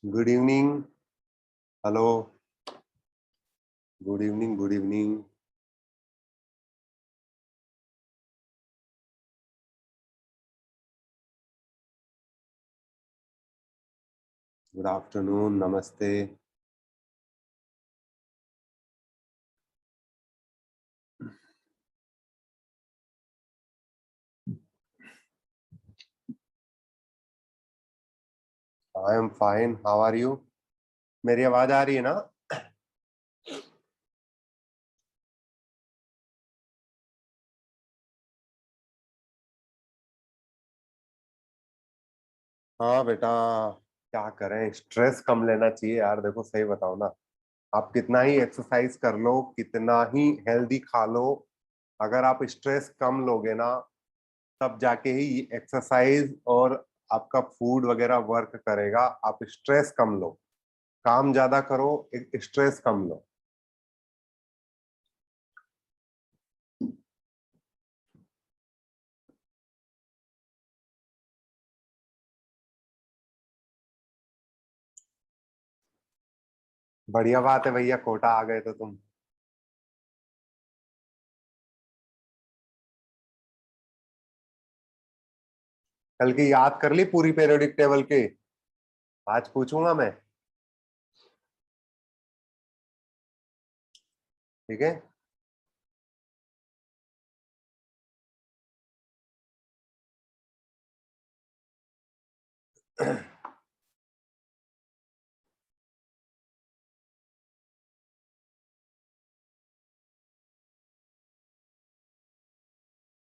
Good evening. Hello. Good evening, good evening. Good afternoon, नमस्ते। I am fine, how are you? मेरी आवाज आ रही है ना? हाँ बेटा, क्या करें, स्ट्रेस कम लेना चाहिए यार। देखो सही बताओ ना, आप कितना ही एक्सरसाइज कर लो, कितना ही हेल्दी खा लो, अगर आप स्ट्रेस कम लोगे ना, तब जाके ही एक्सरसाइज और आपका फूड वगैरह वर्क करेगा। आप स्ट्रेस कम लो, काम ज्यादा करो, स्ट्रेस कम लो। बढ़िया बात है भैया, कोटा आ गए तो तुम। कल की याद कर ली पूरी पीरियोडिक टेबल के? आज पूछूंगा मैं। ठीक है।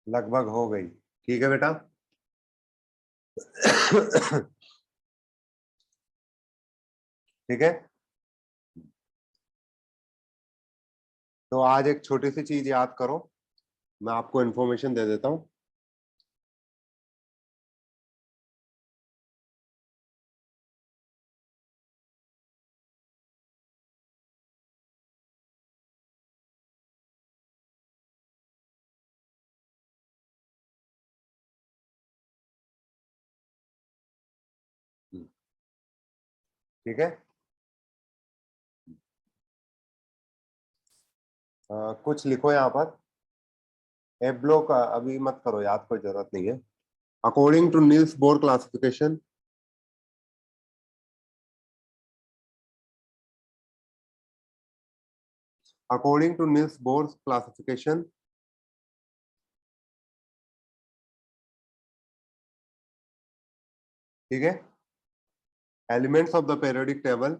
लगभग हो गई। ठीक है बेटा। ठीक है। तो आज एक छोटी सी चीज याद करो, मैं आपको इन्फॉर्मेशन दे देता हूँ। ठीक है। कुछ लिखो यहाँ पर। एब्लो का अभी मत करो याद, कोई जरूरत नहीं है। According to Niels Bohr classification, according to Niels Bohr classification, ठीक है, elements of the periodic table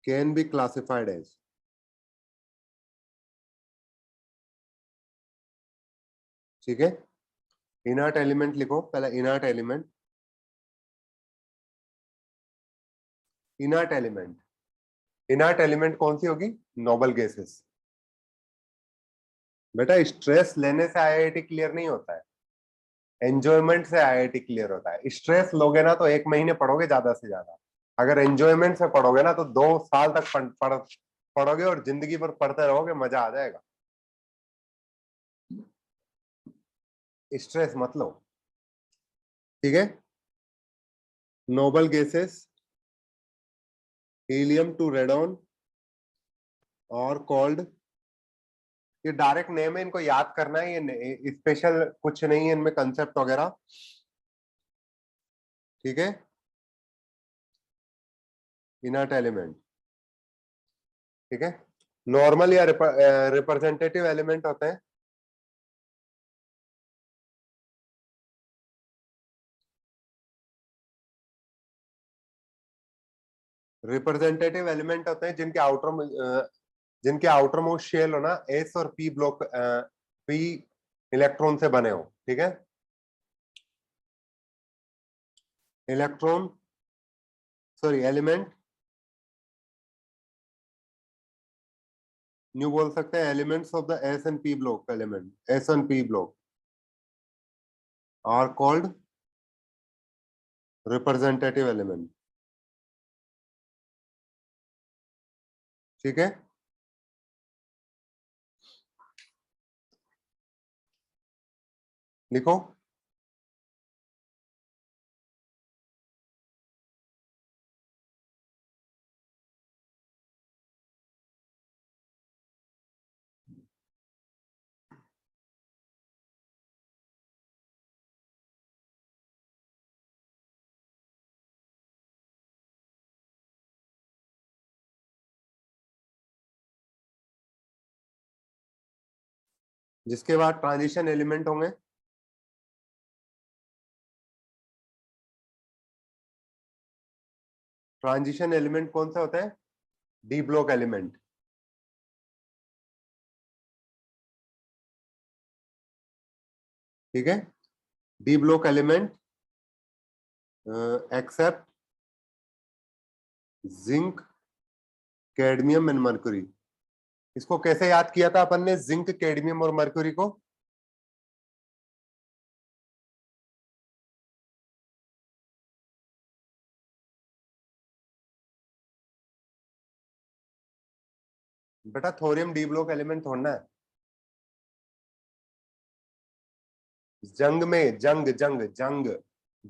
can be classified as. ठीक है। इनर्ट एलिमेंट लिखो पहले, inert element. Inert element, inert element कौन सी होगी? Noble gases. बेटा स्ट्रेस लेने से आईआईटी क्लियर नहीं होता है, एंजॉयमेंट से आईआईटी क्लियर होता है। स्ट्रेस लोगे ना तो एक महीने पढ़ोगे ज्यादा से ज्यादा, अगर एंजॉयमेंट से पढ़ोगे ना तो 2 साल तक पढ़ोगे और जिंदगी भर पढ़ते रहोगे, मजा आ जाएगा। स्ट्रेस मत लो। ठीक है। Noble gases, helium to radon और कॉल्ड, ये डायरेक्ट नेम है, इनको याद करना है, ये स्पेशल कुछ नहीं है इनमें कंसेप्ट वगैरह। ठीक है। Inert element. ठीक है। नॉर्मल या रिप्रेजेंटेटिव एलिमेंट होते हैं। रिप्रेजेंटेटिव एलिमेंट होते हैं जिनके आउटर मोस्ट शेल हो ना एस और पी ब्लॉक, पी इलेक्ट्रॉन से बने हो। ठीक है। इलेक्ट्रॉन, सॉरी एलिमेंट, न्यू बोल सकते हैं elements of the S and P block, element S and P block are called representative element. ठीक है। लिखो। जिसके बाद ट्रांजिशन एलिमेंट होंगे, ट्रांजिशन एलिमेंट कौन सा होता है? D block element. ठीक है, D block element except zinc, cadmium and mercury. इसको कैसे याद किया था अपन ने, जिंक, कैडमियम और मरकुरी को? बेटा थोरियम डी ब्लॉक एलिमेंट थोड़ना है। जंग में, जंग जंग जंग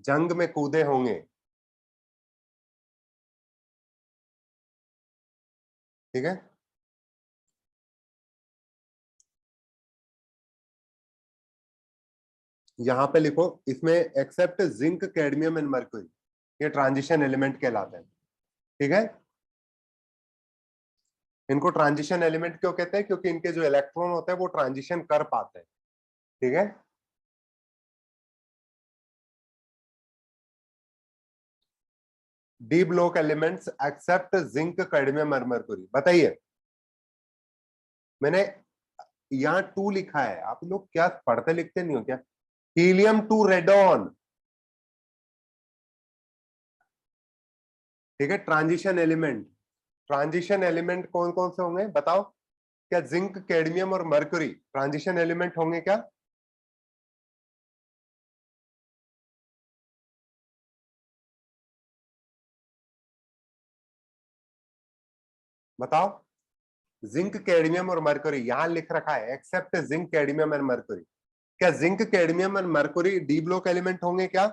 जंग में कूदे होंगे। ठीक है, यहां पे लिखो, इसमें except zinc, cadmium and mercury, ये ट्रांजिशन एलिमेंट कहलाते हैं। ठीक है, इनको ट्रांजिशन एलिमेंट क्यों कहते हैं? क्योंकि इनके जो इलेक्ट्रॉन होते हैं वो ट्रांजिशन कर पाते हैं। ठीक है, D block elements except zinc, cadmium और मरकुरी। बताइए, मैंने यहाँ 2 लिखा है, आप लोग क्या पढ़ते लिखते नहीं हो क्या? Helium 2 radon. ठीक है, ट्रांजिशन एलिमेंट, ट्रांजिशन एलिमेंट कौन कौन से होंगे बताओ? क्या जिंक, कैडमियम और मरकुरी ट्रांजिशन एलिमेंट होंगे क्या? बताओ। जिंक, कैडमियम और मरकुरी यहां लिख रखा है, except zinc, cadmium and mercury. क्या zinc, cadmium and mercury D block element होंगे क्या?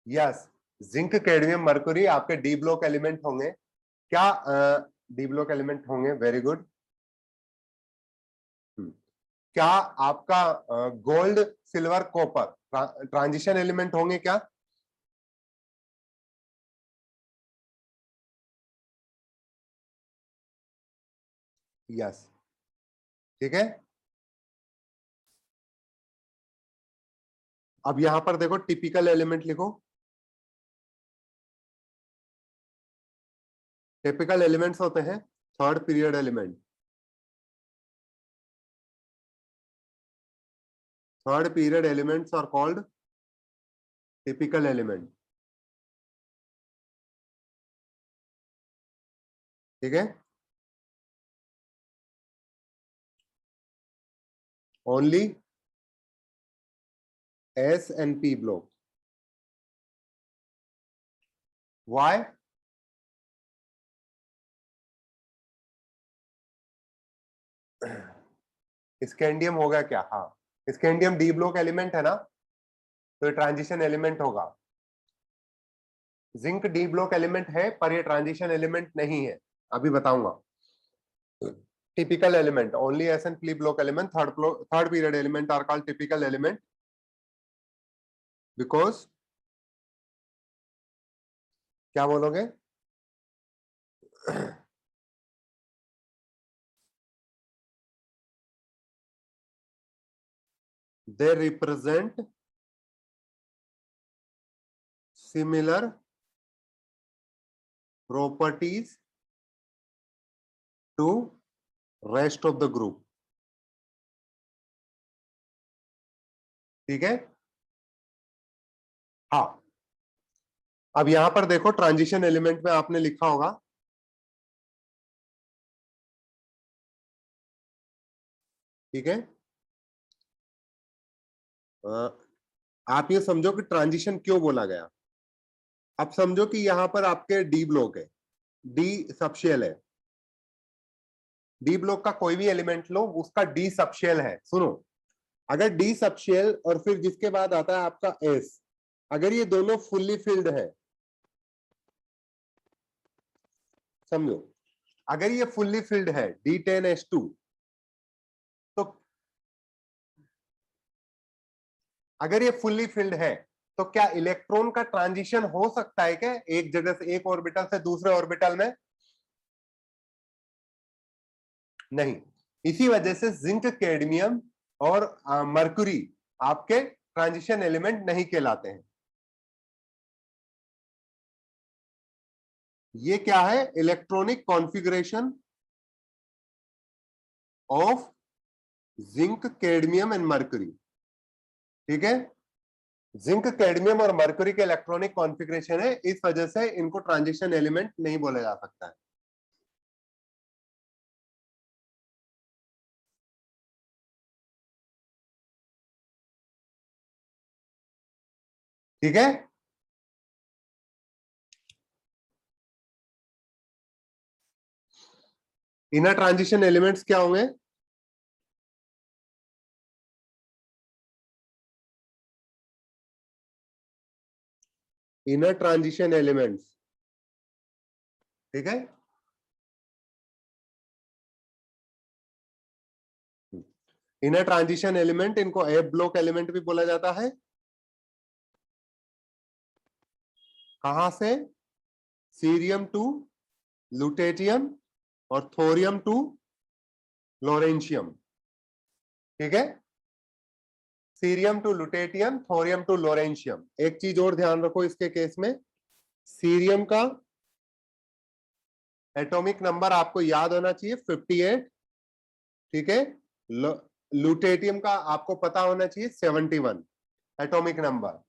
यस, जिंक, कैडमियम, मरकुरी आपके डी ब्लॉक एलिमेंट होंगे क्या? डी ब्लॉक एलिमेंट होंगे, वेरी गुड। क्या आपका gold, silver, copper transition element होंगे क्या? यस। ठीक है, अब यहां पर देखो, टिपिकल एलिमेंट लिखो। टिपिकल एलिमेंट्स होते हैं third period element. Third period elements are called typical element. ठीक है, only S and P block. Why? Scandium होगा क्या? हाँ, स्कैंडियम डी ब्लॉक एलिमेंट है ना, तो ये ट्रांजिशन एलिमेंट होगा। जिंक डी ब्लॉक एलिमेंट है पर ये ट्रांजिशन एलिमेंट नहीं है, अभी बताऊंगा। Typical element only S and P block element, third period element are called typical element because, क्या बोलोगे? They represent similar properties to rest of the group. ठीक है, हाँ। अब यहां पर देखो, ट्रांजिशन एलिमेंट में आपने लिखा होगा, ठीक है, आप ये समझो कि ट्रांजिशन क्यों बोला गया। अब समझो कि यहां पर आपके डी ब्लॉक है, डी सबशेल है। डी ब्लॉक का कोई भी एलिमेंट लो, उसका डी सबशेल है। सुनो, अगर डी सबशेल और फिर जिसके बाद आता है आपका एस, अगर ये दोनों फुल्ली फिल्ड है, समझो, अगर ये फुल्ली फिल्ड है D10H2, तो अगर ये फुल्ली फिल्ड है तो क्या इलेक्ट्रॉन का ट्रांजिशन हो सकता है क्या एक जगह से, एक ऑर्बिटल से दूसरे ऑर्बिटल में? नहीं। इसी वजह से जिंक, कैडमियम और मरकुरी आपके ट्रांजिशन एलिमेंट नहीं कहलाते हैं। ये क्या है? Electronic configuration of zinc, cadmium and Mercury. ठीक है, जिंक, कैडमियम और मरकुरी के इलेक्ट्रॉनिक कॉन्फ़िगरेशन है, इस वजह से इनको ट्रांजिशन एलिमेंट नहीं बोला जा सकता है। ठीक है, इनर ट्रांजिशन एलिमेंट्स क्या होंगे? इनर ट्रांजिशन एलिमेंट्स, ठीक है। इनर ट्रांजिशन एलिमेंट, इनको एफ ब्लॉक एलिमेंट भी बोला जाता है। कहां से? सीरियम टू लुटेटियम और थोरियम टू लोरेंशियम। ठीक है, cerium to lutetium, thorium two लोरेंशियम। एक चीज और ध्यान रखो इसके केस में, सीरियम का एटॉमिक नंबर आपको याद होना चाहिए 58। ठीक है, लुटेटियम का आपको पता होना चाहिए 71 एटॉमिक नंबर।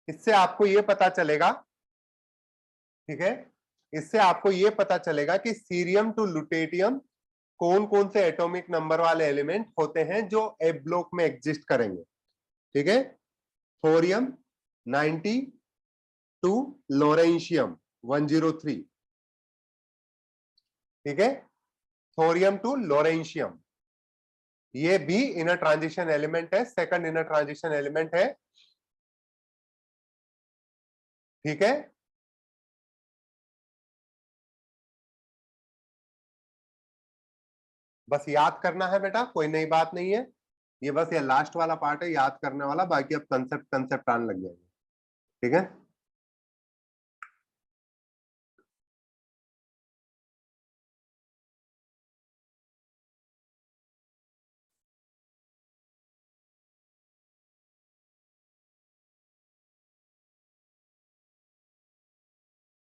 इससे आपको यह पता चलेगा, ठीक है, इससे आपको यह पता चलेगा कि सीरियम टू लुटेटियम कौन कौन से एटॉमिक नंबर वाले एलिमेंट होते हैं जो एफ ब्लॉक में एग्जिस्ट करेंगे। ठीक है, थोरियम 90 टू लोरेंशियम 103। ठीक है, थोरियम टू लोरेंशियम, ये भी इनर ट्रांजिशन एलिमेंट है, सेकंड इनर ट्रांजिशन एलिमेंट है। ठीक है, बस याद करना है बेटा, कोई नई बात नहीं है। ये बस ये लास्ट वाला पार्ट है याद करने वाला, बाकी अब कंसेप्ट कंसेप्ट आने लग जाएंगे। ठीक है,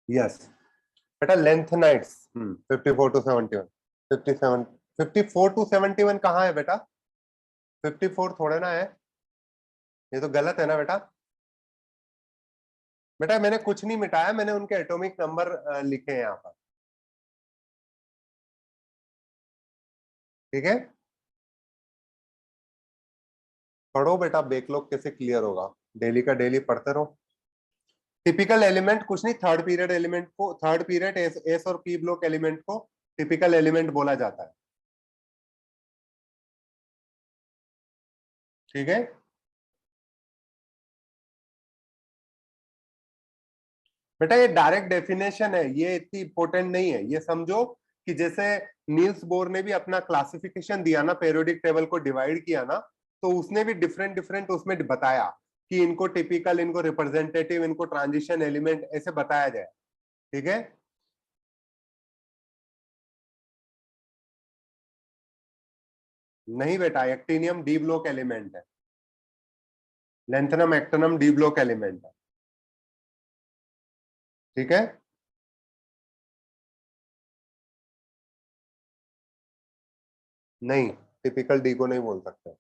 यस बेटा, लेंथनाइट्स 54 टू 71, 57, 54 टू 71 कहाँ है बेटा? 54 थोड़े ना है, ये तो गलत है ना बेटा। बेटा मैंने कुछ नहीं मिटाया, मैंने उनके एटॉमिक नंबर लिखे हैं यहाँ पर। ठीक है, पढ़ो बेटा, बैकलॉग कैसे क्लियर होगा, डेली का डेली पढ़ते रहो। टिपिकल एलिमेंट कुछ नहीं, थर्ड पीरियड एलिमेंट को, थर्ड पीरियड एस और पी ब्लॉक एलिमेंट को टिपिकल एलिमेंट बोला जाता है। ठीक है, बेटा ये डायरेक्ट डेफिनेशन है, ये इतनी इंपॉर्टेंट नहीं है। ये समझो कि जैसे नील्स बोर ने भी अपना क्लासिफिकेशन दिया ना, पीरियोडिक टेबल को डिवाइड किया ना, तो उसने भी डिफरेंट डिफरेंट उसमें बताया कि इनको टिपिकल, इनको रिप्रेजेंटेटिव, इनको ट्रांजिशन एलिमेंट ऐसे बताया जाए। ठीक है, नहीं बेटा, एक्टिनियम डी ब्लॉक एलिमेंट है, लेंथनम एक्टिनम डी ब्लॉक एलिमेंट है। ठीक है, नहीं, टिपिकल डी को नहीं बोल सकते।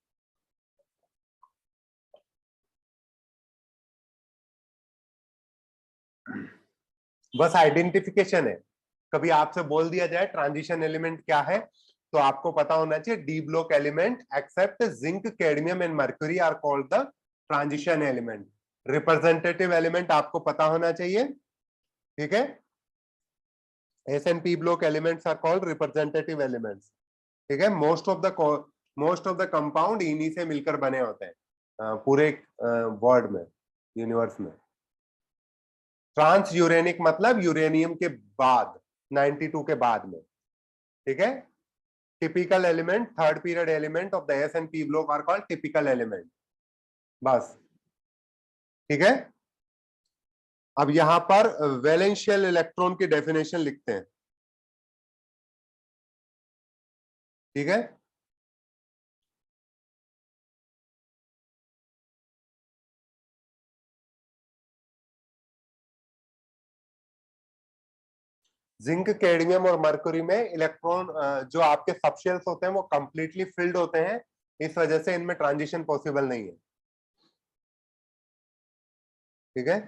बस आइडेंटिफिकेशन है, कभी आपसे बोल दिया जाए ट्रांजिशन एलिमेंट क्या है, तो आपको पता होना चाहिए D block element except zinc, cadmium and mercury are called the transition element. Representative element आपको पता होना चाहिए। ठीक है, S and P block elements are called representative elements. ठीक है, मोस्ट ऑफ द कंपाउंड इन्हीं से मिलकर बने होते हैं पूरे वर्ल्ड में, यूनिवर्स में। ट्रांस यूरेनिक मतलब यूरेनियम के बाद, 92 के बाद में। ठीक है, typical element, third period element of the S and P block are called typical element. बस, ठीक है। अब यहां पर वैलेंशियल इलेक्ट्रॉन की डेफिनेशन लिखते हैं। ठीक है, जिंक, कैडमियम और मरकरी में इलेक्ट्रॉन जो आपके सबशेल्स होते हैं वो कंप्लीटली फिल्ड होते हैं, इस वजह से इनमें ट्रांजिशन पॉसिबल नहीं है। ठीक है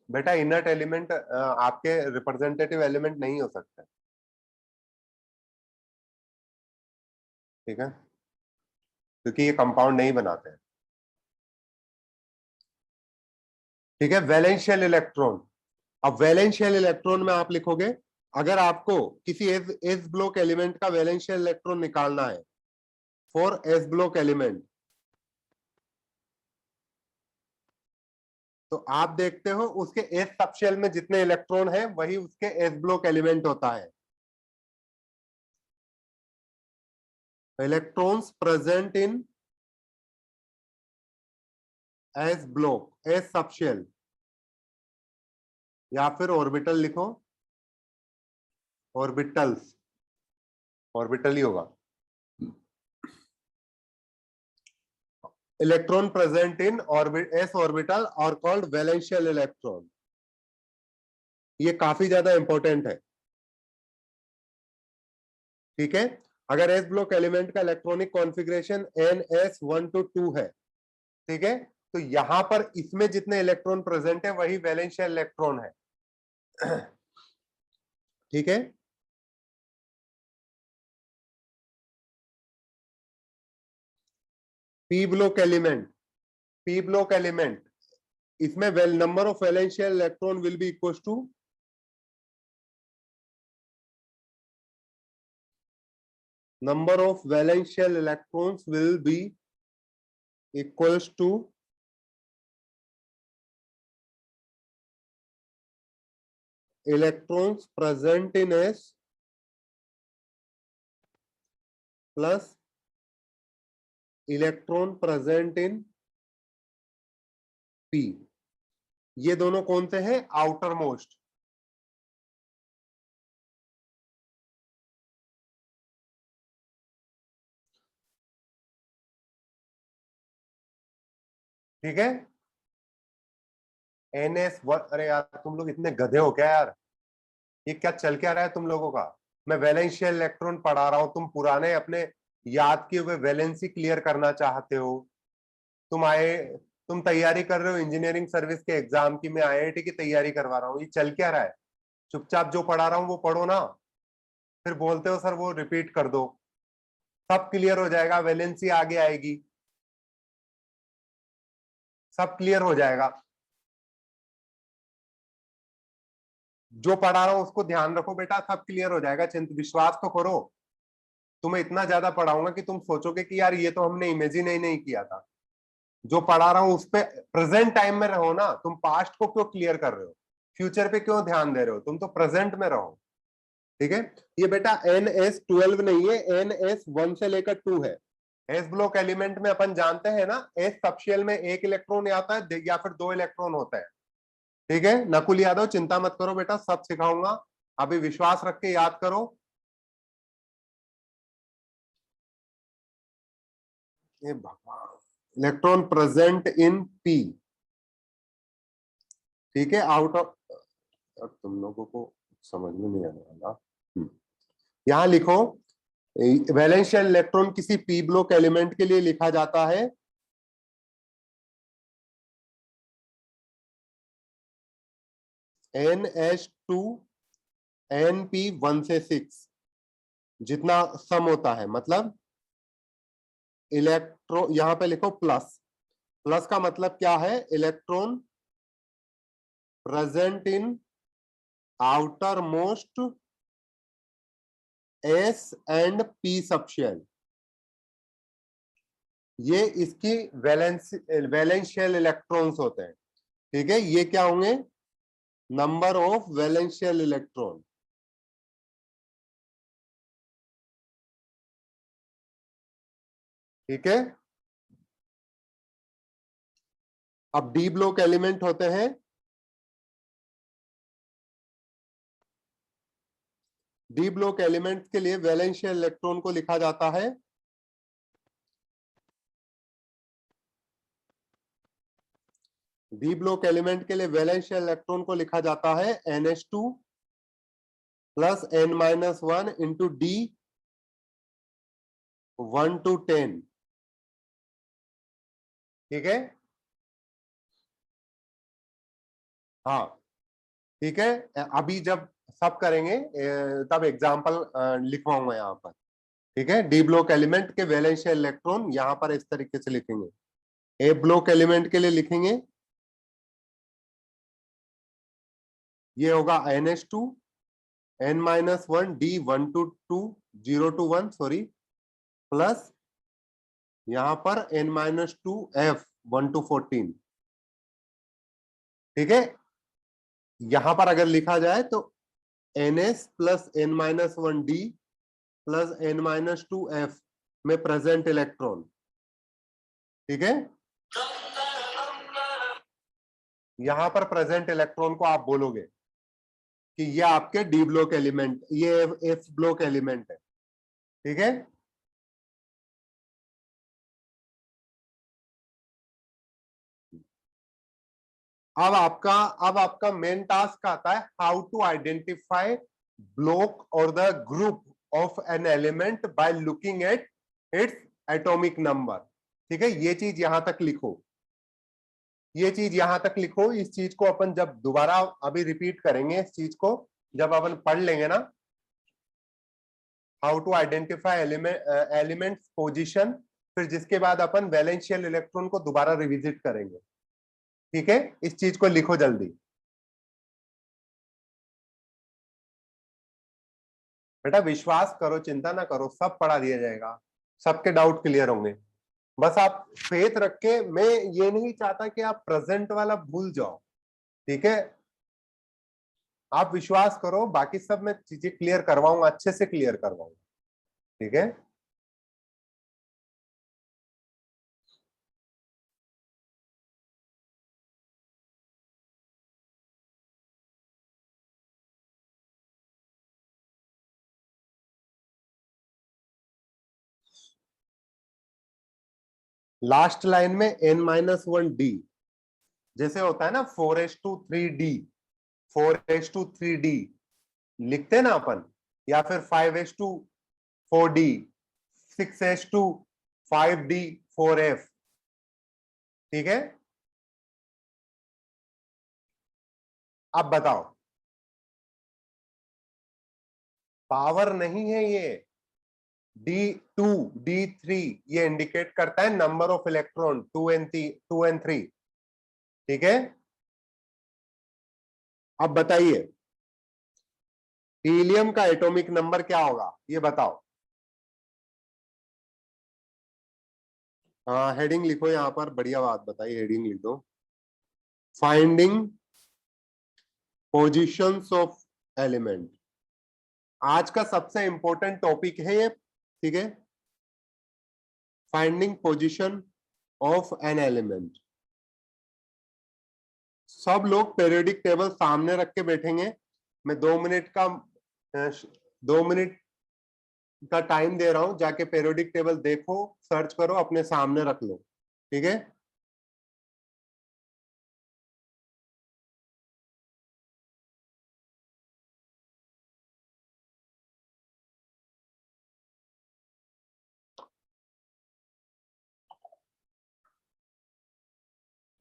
बेटा, इनर्ट एलिमेंट आपके रिप्रेजेंटेटिव एलिमेंट नहीं हो सकते। ठीक है, क्योंकि ये कंपाउंड नहीं बनाते हैं। ठीक है, वैलेंशियल इलेक्ट्रॉन। अब वैलेंशियल इलेक्ट्रॉन में आप लिखोगे, अगर आपको किसी एस ब्लॉक एलिमेंट का वैलेंशियल इलेक्ट्रॉन निकालना है फॉर एस ब्लॉक एलिमेंट, तो आप देखते हो उसके एस सबशेल में जितने इलेक्ट्रॉन है वही उसके एस ब्लॉक एलिमेंट होता है। Electrons present in S block, S subshell, या फिर ऑर्बिटल लिखो, ऑर्बिटल्स, ऑर्बिटल ही होगा। Electron present in S orbital और कॉल्ड वैलेंशियल इलेक्ट्रॉन। ये काफी ज्यादा इंपॉर्टेंट है। ठीक है, अगर एस ब्लॉक एलिमेंट का इलेक्ट्रॉनिक कॉन्फ़िगरेशन NS1 to 2 है, ठीक है, तो यहां पर इसमें जितने इलेक्ट्रॉन प्रेजेंट है वही वैलेंशियल इलेक्ट्रॉन है। ठीक है, P block element, P block element, इसमें number of valence electron will be equal to number of valential electrons will be equals to electrons present in S plus electron present in P। ये दोनों कौन से हैं? Outer most. ठीक है, NS1। अरे यार तुम लोग इतने गधे हो क्या यार, ये क्या चल क्या रहा है तुम लोगों का? मैं वैलेंशियल इलेक्ट्रॉन पढ़ा रहा हूं, तुम पुराने अपने याद किए हुए वैलेंसी क्लियर करना चाहते हो। तुम तैयारी कर रहे हो इंजीनियरिंग सर्विस के एग्जाम की, मैं IIT की तैयारी करवा रहा हूँ, ये चल क्या रहा है? चुपचाप जो पढ़ा रहा हूँ वो पढ़ो ना, फिर बोलते हो सर वो रिपीट कर दो। सब क्लियर हो जाएगा, वैलेंसी आगे आएगी, सब क्लियर हो जाएगा। जो पढ़ा रहा हूं उसको ध्यान रखो बेटा, सब क्लियर हो जाएगा, विश्वास तो करो। तुम्हें इतना ज्यादा पढ़ाऊंगा कि तुम सोचोगे कि यार ये तो हमने इमेजिन ही नहीं किया था। जो पढ़ा रहा हूं उस पे प्रेजेंट टाइम में रहो ना, तुम पास्ट को क्यों क्लियर कर रहे हो, फ्यूचर पे क्यों ध्यान दे रहे हो, तुम तो प्रेजेंट में रहो। ठीक है, ये बेटा NS12 नहीं है, NS1 से लेकर 2 है। एस ब्लॉक एलिमेंट में अपन जानते हैं ना, एस सबशेल में एक इलेक्ट्रॉन आता है या फिर 2 इलेक्ट्रॉन होता है। ठीक है, नकुल यादव चिंता मत करो बेटा, सब सिखाऊंगा, अभी विश्वास रख के याद करो। ये भगवान, इलेक्ट्रॉन प्रेजेंट इन P। ठीक है, आउट ऑफ, तुम लोगों को समझ में नहीं आने वाला। यहां लिखो, वैलेंशियल इलेक्ट्रॉन किसी पी ब्लॉक एलिमेंट के लिए लिखा जाता है NH2 NP1 से 6, जितना सम होता है, मतलब यहां पे लिखो प्लस। प्लस का मतलब क्या है? Electron present in outer most S and P subshell, ये इसकी वैलेंशियल इलेक्ट्रॉन्स होते हैं। ठीक है, ये क्या होंगे? Number of valence electron. ठीक है, अब डी ब्लॉक एलिमेंट होते हैं, डी ब्लॉक एलिमेंट के लिए वैलेंशियल इलेक्ट्रॉन को लिखा जाता है डी ब्लॉक एलिमेंट के लिए वैलेंशियल इलेक्ट्रॉन को लिखा जाता है NH2 plus N-1 into D 1 to 10। ठीक है, हाँ ठीक है। अभी जब सब करेंगे तब एग्जांपल लिखवाऊंगा यहाँ पर। ठीक है, डी ब्लॉक एलिमेंट के वैलेंशियल इलेक्ट्रॉन यहाँ पर इस तरीके से लिखेंगे। ए ब्लॉक एलिमेंट के लिए लिखेंगे, ये होगा NH2 N-1 D 1 to 2 0 to 1 sorry, plus यहां पर N-2 F 1 to 14। ठीक है, यहां पर अगर लिखा जाए तो NS plus N-1 D plus N-2 F में प्रेजेंट इलेक्ट्रॉन। ठीक है, यहां पर प्रेजेंट इलेक्ट्रॉन को आप बोलोगे कि ये आपके डी ब्लॉक एलिमेंट, ये एफ ब्लॉक एलिमेंट है। ठीक है, अब आपका मेन टास्क आता है हाउ टू आइडेंटिफाई ब्लॉक और the group of an element by looking at its atomic number. ठीक है, ये चीज यहां तक लिखो, ये चीज यहां तक लिखो। इस चीज को अपन जब दोबारा अभी रिपीट करेंगे, इस चीज को जब अपन पढ़ लेंगे ना, how to identify element position, फिर जिसके बाद अपन वैलेंशियल इलेक्ट्रॉन को दोबारा रिविजिट करेंगे। ठीक है, इस चीज को लिखो जल्दी। बेटा विश्वास करो, चिंता ना करो, सब पढ़ा दिया जाएगा, सबके डाउट क्लियर होंगे। बस आप फेथ रख के, मैं ये नहीं चाहता कि आप प्रेजेंट वाला भूल जाओ। ठीक है, आप विश्वास करो, बाकी सब मैं चीजें क्लियर करवाऊंगा, अच्छे से क्लियर करवाऊंगा। ठीक है, लास्ट लाइन में N-1D जैसे होता है ना 4:3D, 4:3D लिखते हैं ना अपन, या फिर 5:4D, 6:5D 4F। ठीक है, अब बताओ, पावर नहीं है ये, D2 D3 ये इंडिकेट करता है नंबर ऑफ इलेक्ट्रॉन, 2 and 3। ठीक है, अब बताइए हीलियम का एटॉमिक नंबर क्या होगा, ये बताओ। हाँ, हेडिंग लिखो यहाँ पर, बढ़िया बात बताइए, हेडिंग लिख दो, फाइंडिंग पोजीशंस ऑफ एलिमेंट। आज का सबसे इंपॉर्टेंट टॉपिक है ये। ठीक है, finding position of an element. सब लोग पीरियोडिक टेबल सामने रख के बैठेंगे। मैं 2 मिनट का 2 मिनट का टाइम दे रहा हूं, जाके पीरियोडिक टेबल देखो, सर्च करो, अपने सामने रख लो। ठीक है,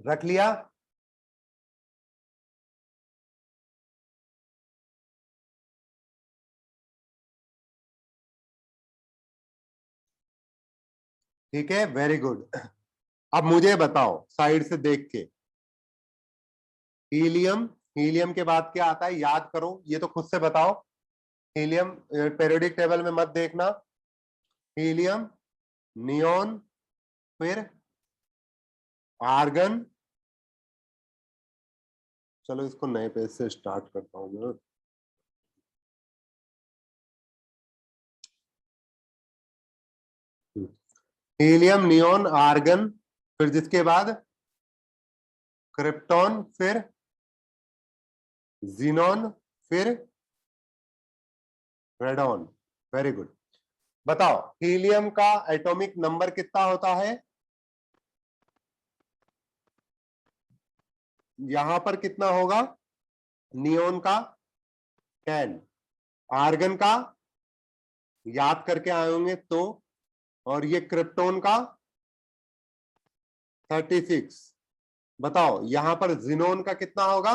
रख लिया? ठीक है, वेरी गुड। अब मुझे बताओ साइड से देख के, हीलियम हीलियम के बाद क्या आता है याद करो, ये तो खुद से बताओ। हीलियम पीरियोडिक टेबल में मत देखना। हीलियम, नियोन, फिर आर्गन। चलो इसको नए पेज से स्टार्ट करता हूं मैं। हीलियम, नियोन, आर्गन, फिर जिसके बाद क्रिप्टॉन, फिर जीनॉन, फिर रेडॉन। Very good. बताओ हीलियम का एटॉमिक नंबर कितना होता है? यहां पर कितना होगा? नियोन का 10, आर्गन का याद करके आए होंगे तो, और ये क्रिप्टोन का 36। बताओ यहां पर जिनोन का कितना होगा?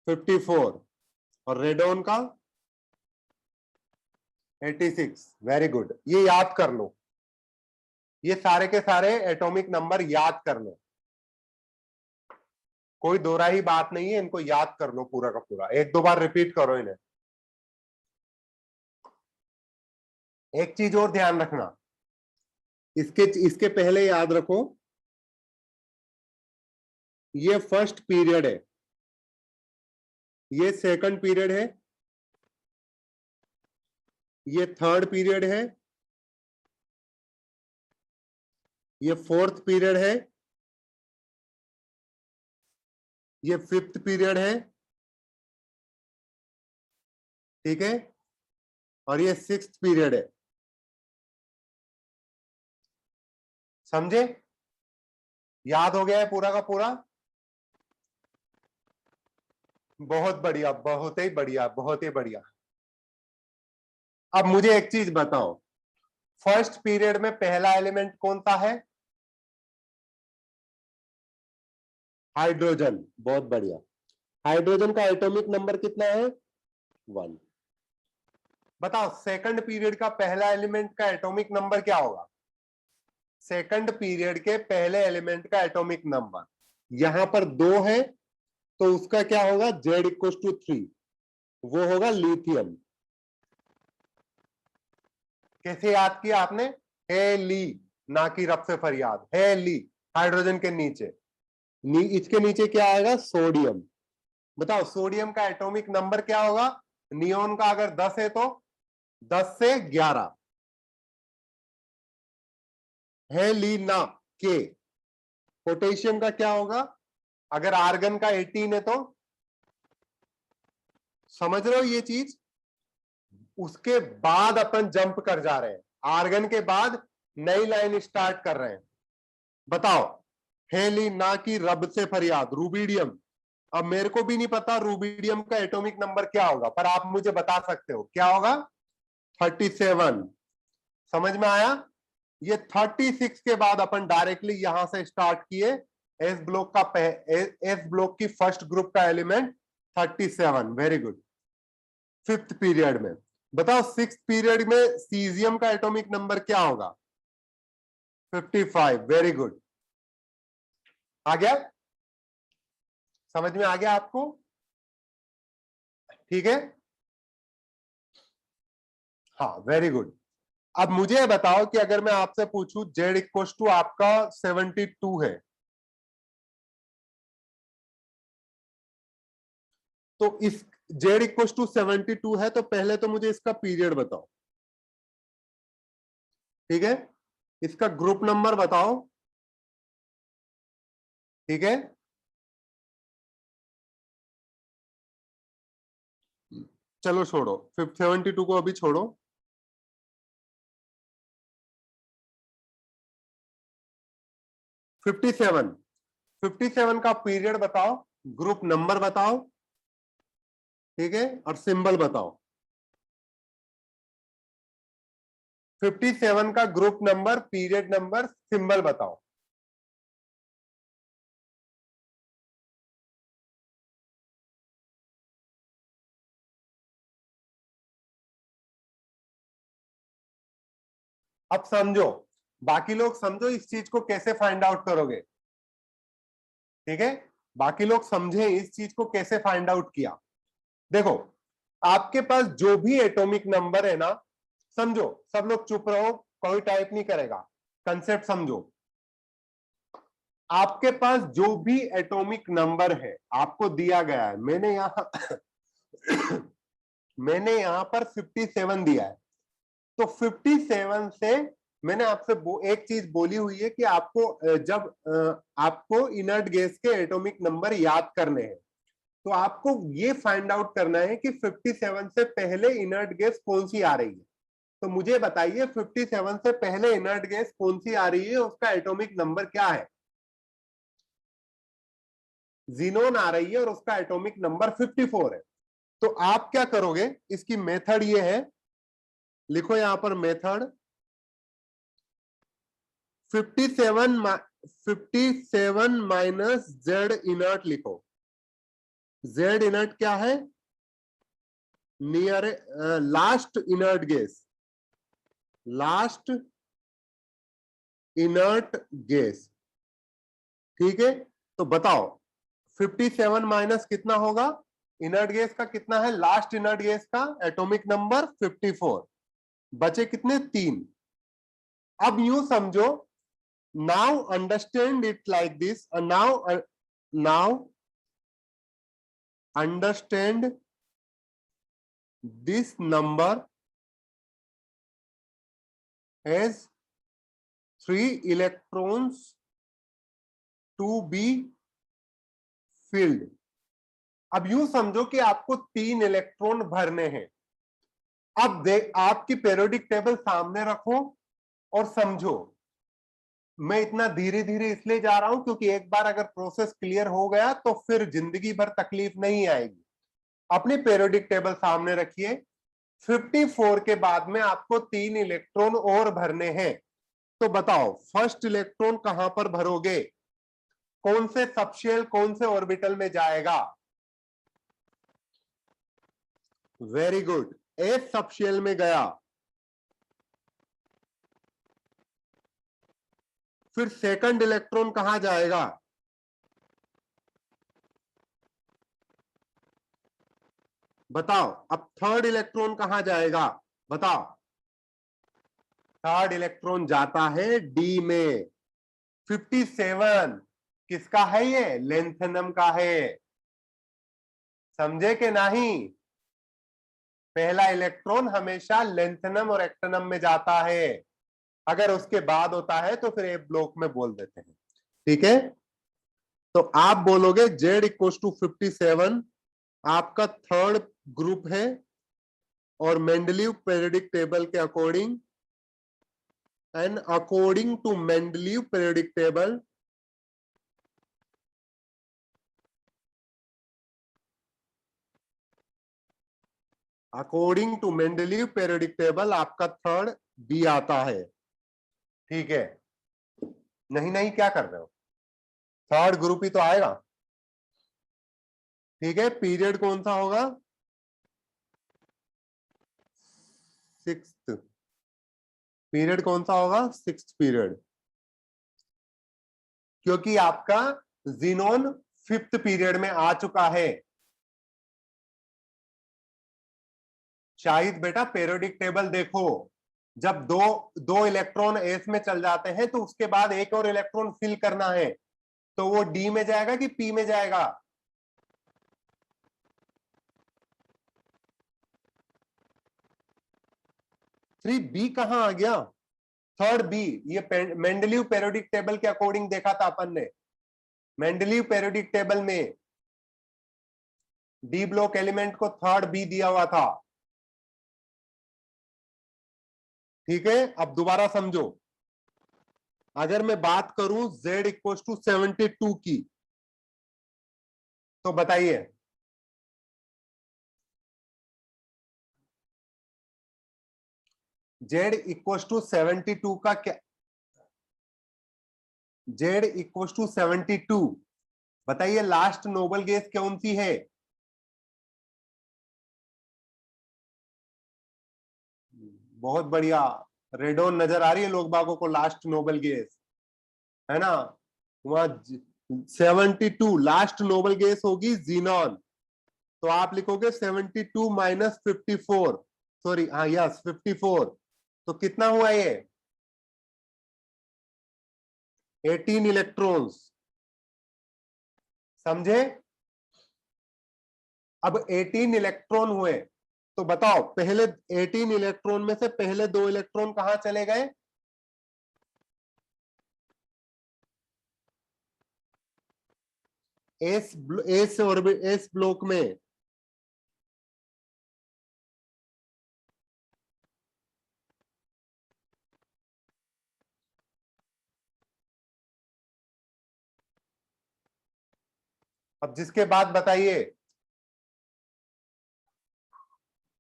54, और रेडोन का 86। वेरी गुड, ये याद कर लो, ये सारे के सारे एटॉमिक नंबर याद कर लो, कोई दोहराई बात नहीं है, इनको याद कर लो पूरा का पूरा, एक दो बार रिपीट करो इन्हें। एक चीज और ध्यान रखना, इसके इसके पहले याद रखो, ये फर्स्ट पीरियड है, ये सेकंड पीरियड है, ये थर्ड पीरियड है, ये फोर्थ पीरियड है, ये फिफ्थ पीरियड है, ठीक है, और ये सिक्स्थ पीरियड है। समझे? याद हो गया है पूरा का पूरा? बहुत बढ़िया, बहुत ही बढ़िया, बहुत ही बढ़िया। अब मुझे एक चीज बताओ, फर्स्ट पीरियड में पहला एलिमेंट कौन सा है? हाइड्रोजन। बहुत बढ़िया। हाइड्रोजन का एटॉमिक नंबर कितना है? 1। बताओ सेकंड पीरियड का पहला एलिमेंट का एटॉमिक नंबर क्या होगा? सेकंड पीरियड के पहले एलिमेंट का एटॉमिक नंबर, यहां पर 2 है तो उसका क्या होगा? Z=3, वो होगा लिथियम। कैसे याद किया आपने? हे ली, ना कि रब से फरियाद, हे ली। हाइड्रोजन के नीचे इसके नीचे क्या आएगा? सोडियम। बताओ सोडियम का एटॉमिक नंबर क्या होगा? नियोन का अगर 10 है तो 10 से 11, है ली ना के। पोटेशियम का क्या होगा? अगर आर्गन का 18 है तो, समझ रहे हो ये चीज? उसके बाद अपन जंप कर जा रहे हैं, आर्गन के बाद नई लाइन स्टार्ट कर रहे हैं। बताओ हेली ना कि रब से फरियाद, रूबीडियम। अब मेरे को भी नहीं पता रूबीडियम का एटॉमिक नंबर क्या होगा, पर आप मुझे बता सकते हो क्या होगा? 37। समझ में आया? ये 36 के बाद अपन डायरेक्टली यहां से स्टार्ट किए, एस ब्लॉक का एस ब्लॉक की फर्स्ट ग्रुप का element 37। Very good. Fifth period में बताओ, सिक्स पीरियड में सीजियम का एटॉमिक नंबर क्या होगा? 55। Very good. आ गया? समझ में आ गया आपको? ठीक है, हाँ वेरी गुड। अब मुझे बताओ कि अगर मैं आपसे पूछूं Z= आपका 72 है, तो इस Z=72 है तो पहले तो मुझे इसका पीरियड बताओ, ठीक है, इसका ग्रुप नंबर बताओ, ठीक है, चलो छोड़ो, 72 को अभी छोड़ो। 57, 57 का पीरियड बताओ, ग्रुप नंबर बताओ, ठीक है, और सिंबल बताओ। 57 का group number, period number, symbol बताओ। अब समझो, बाकी लोग समझो इस चीज को कैसे फाइंड आउट करोगे, ठीक है। बाकी लोग समझे इस चीज को कैसे फाइंड आउट किया। देखो, आपके पास जो भी एटॉमिक नंबर है ना, समझो, सब लोग चुप रहो, कोई टाइप नहीं करेगा, कंसेप्ट समझो। आपके पास जो भी एटॉमिक नंबर है आपको दिया गया है, मैंने यहां मैंने यहां पर 57 दिया है, तो 57 से मैंने आपसे एक चीज बोली हुई है कि आपको जब आपको इनर्ट गैस के एटॉमिक नंबर याद करने हैं, तो आपको ये फाइंड आउट करना है कि 57 से पहले इनर्ट गैस कौन सी आ रही है। तो मुझे बताइए 57 से पहले इनर्ट गैस कौन सी आ रही है, उसका एटॉमिक नंबर क्या है? जीनोन आ रही है और उसका एटॉमिक नंबर 54 है। तो आप क्या करोगे, इसकी मेथड ये है, लिखो यहां पर मेथड 57 माइनस जेड इनर्ट लिखो। जेड इनर्ट क्या है? Near last inert gas, last inert gas. ठीक है, तो बताओ 57 माइनस कितना होगा? इनर्ट गैस का कितना है? लास्ट इनर्ट गैस का एटॉमिक नंबर 54, बचे कितने? 3। अब यूं समझो, now understand it like this, now understand this number as 3 electrons to be filled। अब यूं समझो कि आपको 3 इलेक्ट्रॉन भरने हैं। अब देख, आपकी पीरियोडिक टेबल सामने रखो और समझो। मैं इतना धीरे धीरे इसलिए जा रहा हूं क्योंकि एक बार अगर प्रोसेस क्लियर हो गया तो फिर जिंदगी भर तकलीफ नहीं आएगी। अपनी पीरियोडिक टेबल सामने रखिए, 54 के बाद में आपको 3 इलेक्ट्रॉन और भरने हैं। तो बताओ फर्स्ट इलेक्ट्रॉन कहां पर भरोगे? कौन से सबशेल, कौन से ऑर्बिटल में जाएगा? वेरी गुड, एस सबशेल में गया। फिर सेकंड इलेक्ट्रॉन कहां जाएगा? बताओ। अब थर्ड इलेक्ट्रॉन कहां जाएगा? बताओ। थर्ड इलेक्ट्रॉन जाता है डी में। 57 किसका है? ये लेंथेनम का है। समझे कि नहीं? पहला इलेक्ट्रॉन हमेशा लेंथेनम और एक्टिनम में जाता है। अगर उसके बाद होता है तो फिर ए ब्लॉक में बोल देते हैं। ठीक है, तो आप बोलोगे जेड इक्वल टू 57 आपका थर्ड ग्रुप है, और मेंडलीव पीरियोडिक टेबल के according, and according to Mendeleev periodic table according to Mendeleev periodic table आपका थर्ड बी आता है। ठीक है, नहीं नहीं क्या कर रहे हो, थर्ड ग्रुप ही तो आएगा। ठीक है, पीरियड कौन सा होगा? सिक्स्थ पीरियड कौन सा होगा? सिक्स्थ पीरियड, क्योंकि आपका जीनोन फिफ्थ पीरियड में आ चुका है। शाहिद बेटा पीरियोडिक टेबल देखो, जब दो दो इलेक्ट्रॉन एस में चल जाते हैं तो उसके बाद एक और इलेक्ट्रॉन फिल करना है, तो वो डी में जाएगा कि पी में जाएगा? थ्री बी कहां आ गया? थर्ड बी, ये मेंडलीव पीरियोडिक टेबल के अकॉर्डिंग देखा था अपन ने। मेंडलीव पीरियोडिक टेबल में डी ब्लॉक एलिमेंट को थर्ड बी दिया हुआ था। ठीक है, अब दोबारा समझो। अगर मैं बात करूं z इक्वल टू 72 की, तो बताइए z इक्वल टू 72 का क्या? z इक्वल टू 72, बताइए लास्ट नोबल गैस कौन सी है? बहुत बढ़िया, रेडोन नजर आ रही है लोग बागों को, लास्ट नोबल गैस है ना? वहां 72 लास्ट नोबल गैस होगी जीनॉन, तो आप लिखोगे 72 माइनस 54, सॉरी हाँ यस 54, तो कितना हुआ ये 18 इलेक्ट्रॉन्स, समझे। अब 18 इलेक्ट्रॉन हुए, तो बताओ पहले 18 इलेक्ट्रॉन में से पहले 2 इलेक्ट्रॉन कहां चले गए, एस ब्लॉक में। अब जिसके बाद बताइए,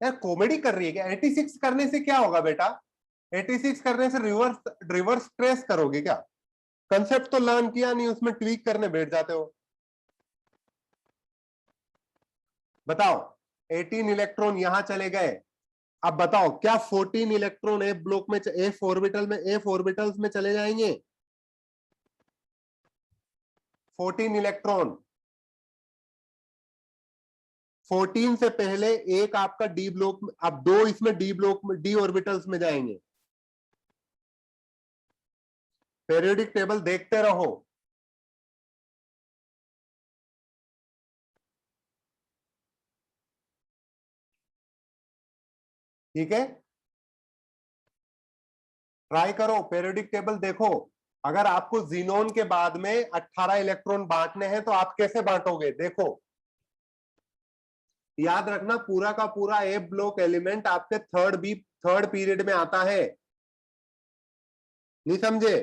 यार कॉमेडी कर रही है क्या, 86 करने से क्या होगा बेटा, 86 करने से रिवर्स रिवर्स ट्रेस करोगे क्या, कंसेप्ट तो लर्न किया नहीं, उसमें ट्वीक करने बैठ जाते हो। बताओ 18 इलेक्ट्रॉन यहां चले गए, अब बताओ क्या 14 इलेक्ट्रॉन एफ ब्लॉक में, एफ ऑर्बिटल में, एफ ऑर्बिटल्स में चले जाएंगे, 14 इलेक्ट्रॉन, 14 से पहले एक आपका डी ब्लॉक में, अब 2 इसमें डी ब्लॉक में, डी ऑर्बिटल्स में जाएंगे। पीरियोडिक टेबल देखते रहो, ठीक है, ट्राई करो पीरियोडिक टेबल देखो। अगर आपको जीनोन के बाद में 18 इलेक्ट्रॉन बांटने हैं तो आप कैसे बांटोगे, देखो याद रखना पूरा का पूरा ए ब्लॉक एलिमेंट आपके थर्ड पीरियड में आता है, नहीं समझे,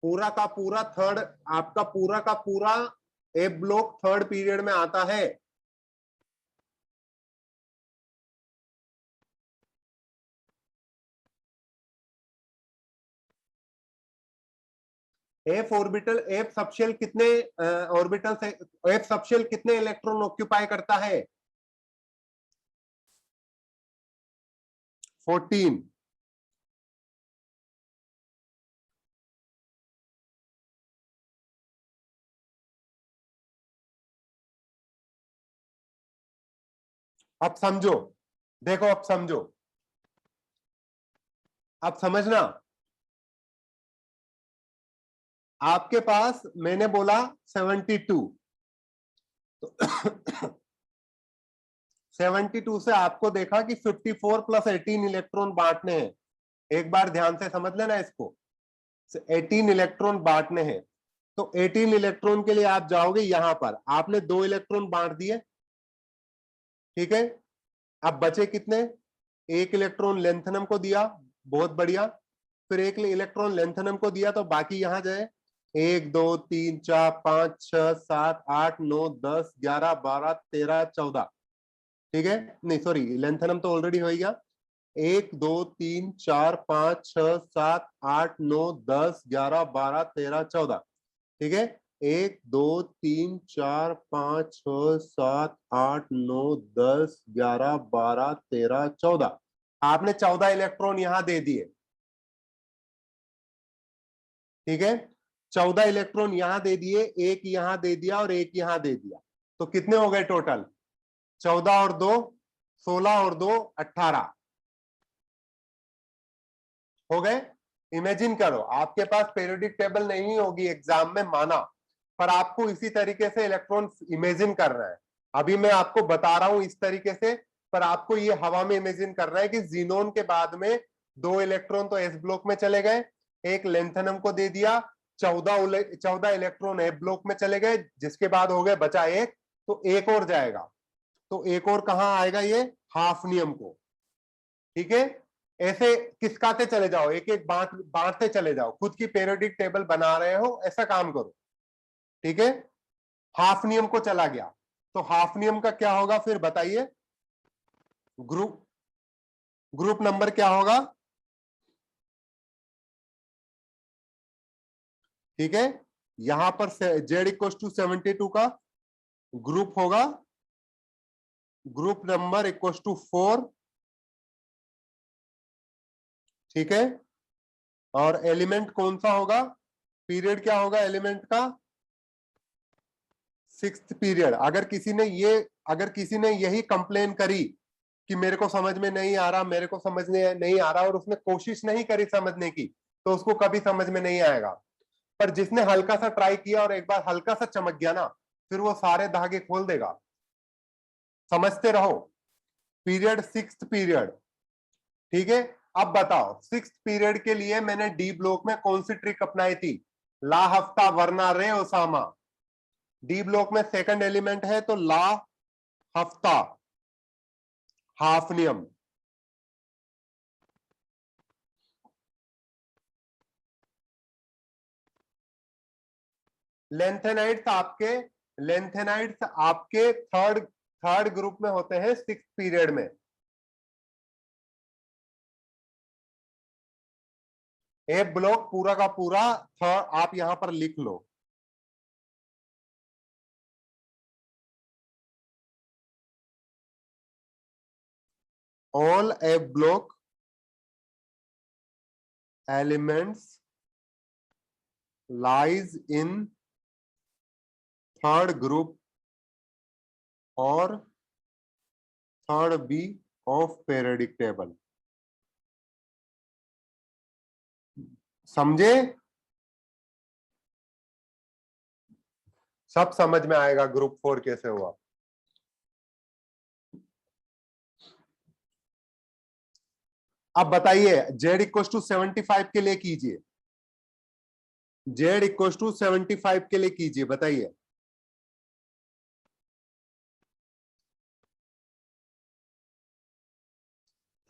पूरा का पूरा थर्ड, आपका पूरा का पूरा ए ब्लॉक थर्ड पीरियड में आता है। एफ ऑर्बिटल, एफ सबशेल कितने ऑर्बिटल से, एफ सबशेल कितने इलेक्ट्रॉन ऑक्यूपाई करता है, 14। अब समझो, देखो अब समझो, अब समझना, आपके पास मैंने बोला 72, तो 72 से आपको देखा कि 54 प्लस 18 इलेक्ट्रॉन बांटने हैं, एक बार ध्यान से समझ लेना इसको, 18 इलेक्ट्रॉन बांटने हैं, तो 18 इलेक्ट्रॉन के लिए आप जाओगे यहां पर, आपने 2 इलेक्ट्रॉन बांट दिए, ठीक है, अब बचे कितने, एक इलेक्ट्रॉन लेंथनम को दिया, बहुत बढ़िया, फिर एक इलेक्ट्रॉन लेंथनम को दिया, तो बाकी यहां जाए 1 2 3 4 5 6 7 8 9 10 11 12 13 14, ठीक है, नहीं सॉरी लेंथनम तो ऑलरेडी हो गया, 1 2 3 4 5 6 7 8 9 10 11 12 13 14, ठीक है, 1 2 3 4 5 6 7 8 9 10 11 12 13 14, आपने 14 इलेक्ट्रॉन यहां दे दिए, ठीक है, 14 इलेक्ट्रॉन यहां दे दिए, एक यहां दे दिया और एक यहां दे दिया, तो कितने हो गए टोटल, 14 और 2 16 और 2 18 हो गए। इमेजिन करो आपके पास पीरियोडिक टेबल नहीं होगी एग्जाम में माना, पर आपको इसी तरीके से इलेक्ट्रॉन इमेजिन कर रहा है, अभी मैं आपको बता रहा हूं इस तरीके से, पर आपको ये हवा में इमेजिन करना है कि जीनोन के बाद में 2 इलेक्ट्रॉन तो एस ब्लॉक में चले गए, एक लेंथनम को दे दिया, 14 इलेक्ट्रॉन ए ब्लॉक में चले गए, जिसके बाद हो गए बचा एक, तो एक और जाएगा, तो एक और कहां आएगा, ये हाफनियम को, ठीक है, ऐसे किसकाते चले जाओ, एक एक बांटते चले जाओ, खुद की पीरियोडिक टेबल बना रहे हो ऐसा काम करो, ठीक है, हाफनियम को चला गया, तो हाफनियम का क्या होगा फिर बताइए, ग्रुप ग्रुप नंबर क्या होगा, ठीक है, यहां पर जेड इक्व टू 72 का ग्रुप होगा, ग्रुप नंबर इक्व टू 4, ठीक है, और एलिमेंट कौन सा होगा, पीरियड क्या होगा एलिमेंट का, सिक्स्थ पीरियड। अगर किसी ने यही कंप्लेन करी कि मेरे को समझ में नहीं आ रहा, मेरे को समझ में नहीं आ रहा, और उसने कोशिश नहीं करी समझने की, तो उसको कभी समझ में नहीं आएगा। पर जिसने हल्का सा ट्राई किया और एक बार हल्का सा चमक गया ना, फिर वो सारे धागे खोल देगा। समझते रहो, पीरियड सिक्स्थ पीरियड, ठीक है। अब बताओ सिक्स्थ पीरियड के लिए मैंने डी ब्लॉक में कौन सी ट्रिक अपनाई थी, ला हफ्ता वरना रे ओसामा। डी ब्लॉक में सेकंड एलिमेंट है तो ला हफ्ता, हाफ नियम। लेंथेनाइट्स आपके थर्ड थर्ड ग्रुप में होते हैं सिक्स्थ पीरियड में। ए ब्लॉक पूरा का पूरा थर्ड आप यहां पर लिख लो। All A block elements lies in third group और third B of periodic table. समझे, सब समझ में आएगा ग्रुप 4 कैसे हुआ। अब बताइए जेड इक्व टू 75 के लिए कीजिए, जेड इक्व टू 75 के लिए कीजिए, बताइए।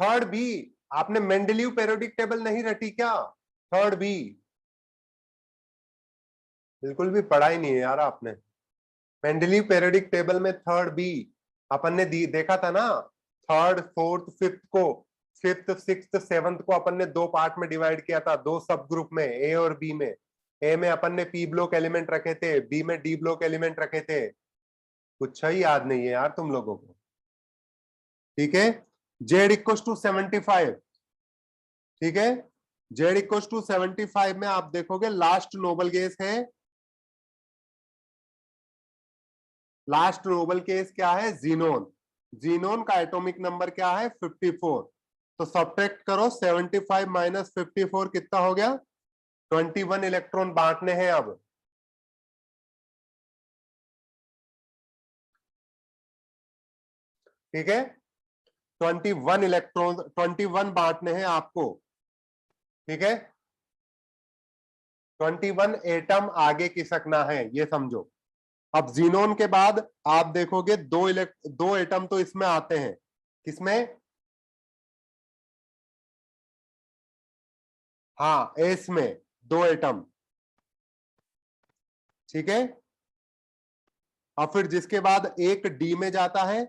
थर्ड बी, आपने मेंडलीव पीरियोडिक टेबल नहीं रटी क्या, थर्ड बी बिल्कुल भी पढ़ा ही नहीं है यार आपने। मेंडलीव पीरियोडिक टेबल में थर्ड बी अपन ने देखा था ना, थर्ड फोर्थ फिफ्थ को, फिफ्थ सिक्स्थ सेवंथ को अपन ने दो पार्ट में डिवाइड किया था, दो सब ग्रुप में, ए और बी में। ए में अपन ने पी ब्लॉक एलिमेंट रखे थे, बी में डी ब्लॉक एलिमेंट रखे थे। कुछ ही याद नहीं है यार तुम लोगों को, ठीक है। जेड इक्व टू 75, ठीक है। जेड इक्व टू 75 में आप देखोगे लास्ट नोबल गैस है, लास्ट नोबल केस क्या है, जीनोन। जीनोन का एटॉमिक नंबर क्या है 54। तो सब्ट्रैक्ट करो 75 माइनस 54 कितना हो गया, 21 इलेक्ट्रॉन बांटने हैं अब, ठीक है। 21 इलेक्ट्रॉन, 21 बांटने हैं आपको, ठीक है। 21 एटम आगे खिसकना है, ये समझो। अब जीनोन के बाद आप देखोगे दो एटम तो इसमें आते हैं, किसमें, हाँ एस में दो एटम, ठीक है। और फिर जिसके बाद एक डी में जाता है,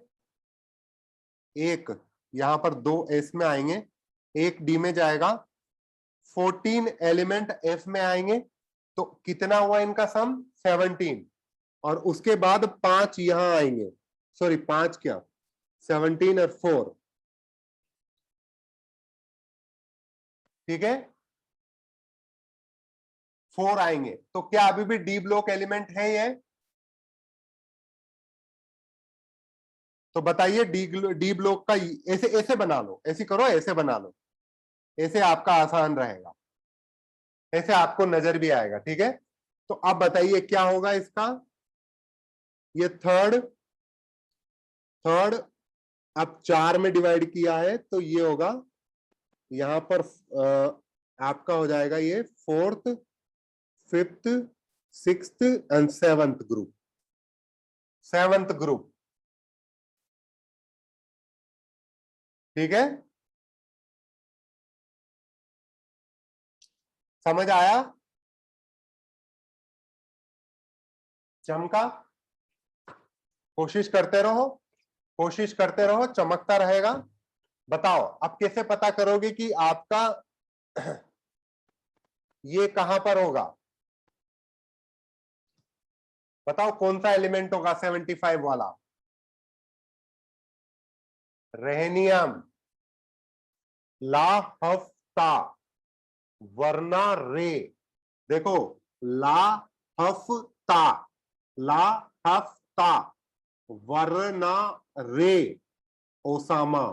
एक यहां पर दो एस में आएंगे, एक डी में जाएगा, 14 एलिमेंट एफ में आएंगे। तो कितना हुआ इनका सम, 17। और उसके बाद 5 यहां आएंगे, सॉरी 5 क्या, 17 और 4, ठीक है। 4 आएंगे, तो क्या अभी भी डी ब्लॉक एलिमेंट है ये, तो बताइए डी ब्लॉक का, ऐसे ऐसे बना लो, ऐसे करो, ऐसे बना लो, ऐसे आपका आसान रहेगा, ऐसे आपको नजर भी आएगा, ठीक है। तो अब बताइए क्या होगा इसका, ये थर्ड, थर्ड अब 4 में डिवाइड किया है तो ये होगा, यहां पर आपका हो जाएगा ये fourth fifth sixth and seventh group, seventh group, ठीक है। समझ आया, चमका, कोशिश करते रहो, कोशिश करते रहो, चमकता रहेगा। बताओ अब कैसे पता करोगे कि आपका ये कहां पर होगा, बताओ कौन सा एलिमेंट होगा 75 वाला, रेहनियम, ला हफ्ता, वरना रे। देखो, ला हफ ता, ला हफ ता, वरना रे ओसामा।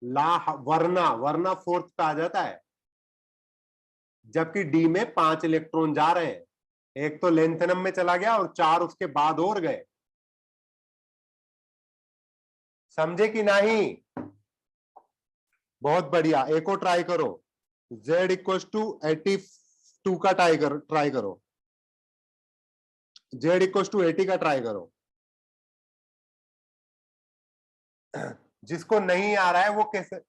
वरना, वरना फोर्थ पे आ जाता है, जबकि डी में 5 इलेक्ट्रॉन जा रहे हैं, एक तो लेंथेनम में चला गया और 4 उसके बाद और गए। समझे कि नहीं? बहुत बढ़िया, एक और ट्राई करो। z इक्व टू 82 का ट्राई करो, z इक्व टू 80 का ट्राई करो। जिसको नहीं आ रहा है वो कैसे,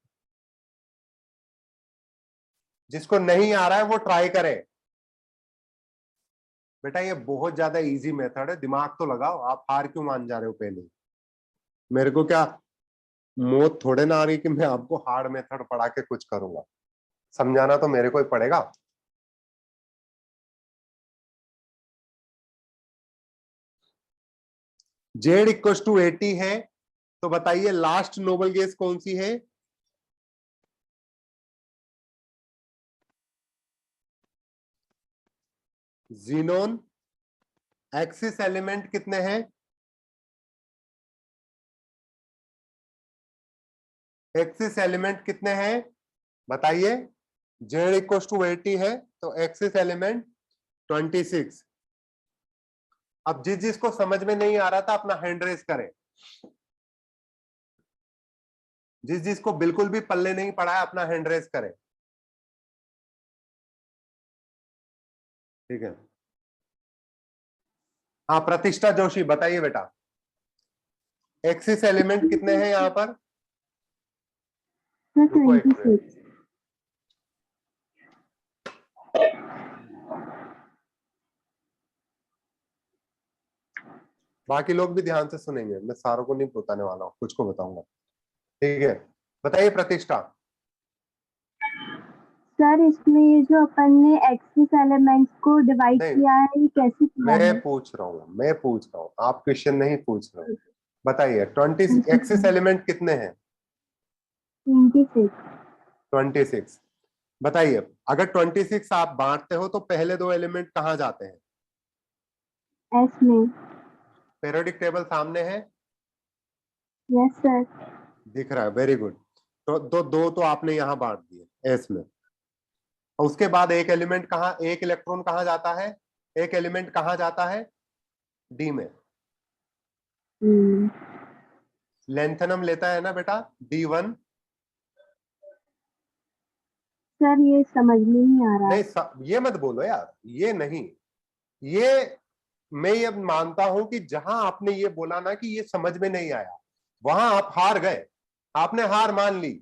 जिसको नहीं आ रहा है वो ट्राई करे। बेटा ये बहुत ज्यादा इजी मेथड है, दिमाग तो लगाओ। आप हार क्यों मान जा रहे हो पहले? मेरे को क्या मौत थोड़े ना आ रही कि मैं आपको हार्ड मेथड पढ़ा के कुछ करूंगा। समझाना तो मेरे को ही पड़ेगा। जेड इक्व टू 80 है, तो बताइए लास्ट नोबल गैस कौन सी है? जीनोन। एक्सिस एलिमेंट कितने हैं? एक्सिस एलिमेंट कितने हैं बताइए? जेड इक्व टू 80 है, तो एक्सिस एलिमेंट 26। अब जिस जिसको समझ में नहीं आ रहा था अपना हैंड रेस करें। जिस जिसको बिल्कुल भी पल्ले नहीं पड़ा है अपना हैंड रेस करें। ठीक है। हाँ प्रतिष्ठा जोशी बताइए बेटा, एक्सिस एलिमेंट कितने हैं यहाँ पर? रुको एक मिनट। बाकी लोग भी ध्यान से सुनेंगे, मैं सारों को नहीं बताने वाला हूँ, कुछ को बताऊंगा। ठीक है, बताइए प्रतिष्ठा। सर इसमें ये जो अपन ने एक्सिस एलिमेंट्स को डिवाइड नहीं, किया है, ये कैसे किया है? मैं पूछ रहा हूँ, आप क्वेश्चन नहीं पूछ रहे हो। बताइए 20 एक्सिस एलिमेंट कितने हैं? 26। 26। बताइए अगर 26 आप बांटते हो तो पहले 2 एलिमेंट कहाँ जाते हैं? एस में। पीरियोडिक टेबल सामने है? Yes sir. दिख रहा है, वेरी गुड। तो दो तो आपने यहां बांट दिए एस में। और उसके बाद एक एलिमेंट कहाँ, एक इलेक्ट्रॉन कहाँ जाता है? एक एलिमेंट कहाँ जाता है? डी में। लेंथनम लेता है ना बेटा D1। सर ये समझ में नहीं आ रहा। नहीं ये मत बोलो यार, ये नहीं, ये मैं ये मानता हूं कि जहां आपने ये बोला ना कि ये समझ में नहीं आया, वहां आप हार गए, आपने हार मान ली,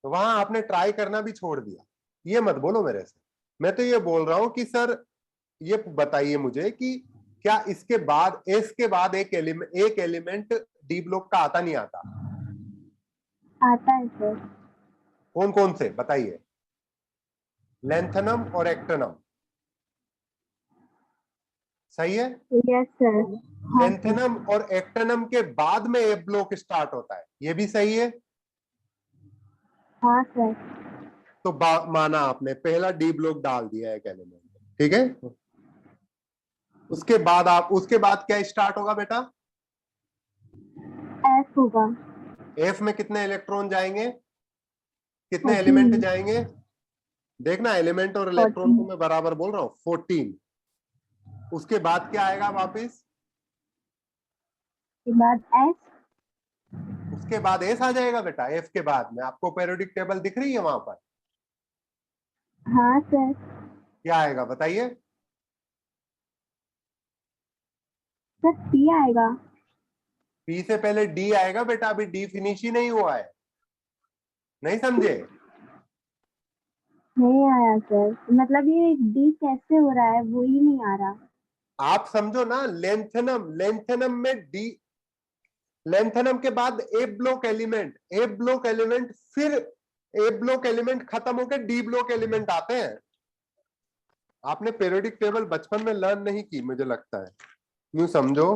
तो वहां आपने ट्राई करना भी छोड़ दिया। ये मत बोलो मेरे से। मैं तो ये बोल रहा हूं कि सर ये बताइए मुझे कि क्या इसके बाद एस के बाद एक एलिमेंट डी ब्लॉक का आता नहीं आता? आता है सर। कौन कौन से बताइए? लेंथनम और एक्टनम, सही है? Yes sir. हाँ सर। लेंथनम और एक्टनम के बाद में ए ब्लॉक स्टार्ट होता है, ये भी सही है? हाँ सर। तो माना आपने पहला डी ब्लॉक डाल दिया एक एलिमेंट, ठीक है। उसके बाद क्या स्टार्ट होगा बेटा? एफ होगा। एफ में कितने इलेक्ट्रॉन जाएंगे, कितने 14। एलिमेंट जाएंगे? देखना एलिमेंट और इलेक्ट्रॉन 14 को मैं बराबर बोल रहा हूं, 14। उसके बाद क्या आएगा वापिस? के बाद एस। उसके बाद एस आ जाएगा बेटा, एफ के बाद में। आपको पीरियोडिक टेबल दिख रही है वहां पर? हाँ सर। क्या आएगा बताइए? सर पी आएगा। पी से पहले डी आएगा बेटा, अभी डी फिनिश ही नहीं हुआ है, नहीं समझे? नहीं आया सर, मतलब ये डी कैसे हो रहा है वो ही नहीं आ रहा। आप समझो ना, लेंथनम, लेंथनम में डी, लेंथनम के बाद ए ब्लॉक एलिमेंट, ए ब्लॉक एलिमेंट, फिर ए ब्लॉक एलिमेंट खत्म होकर डी ब्लॉक एलिमेंट आते हैं। आपने पीरियोडिक टेबल बचपन में लर्न नहीं की मुझे लगता है, यूं समझो।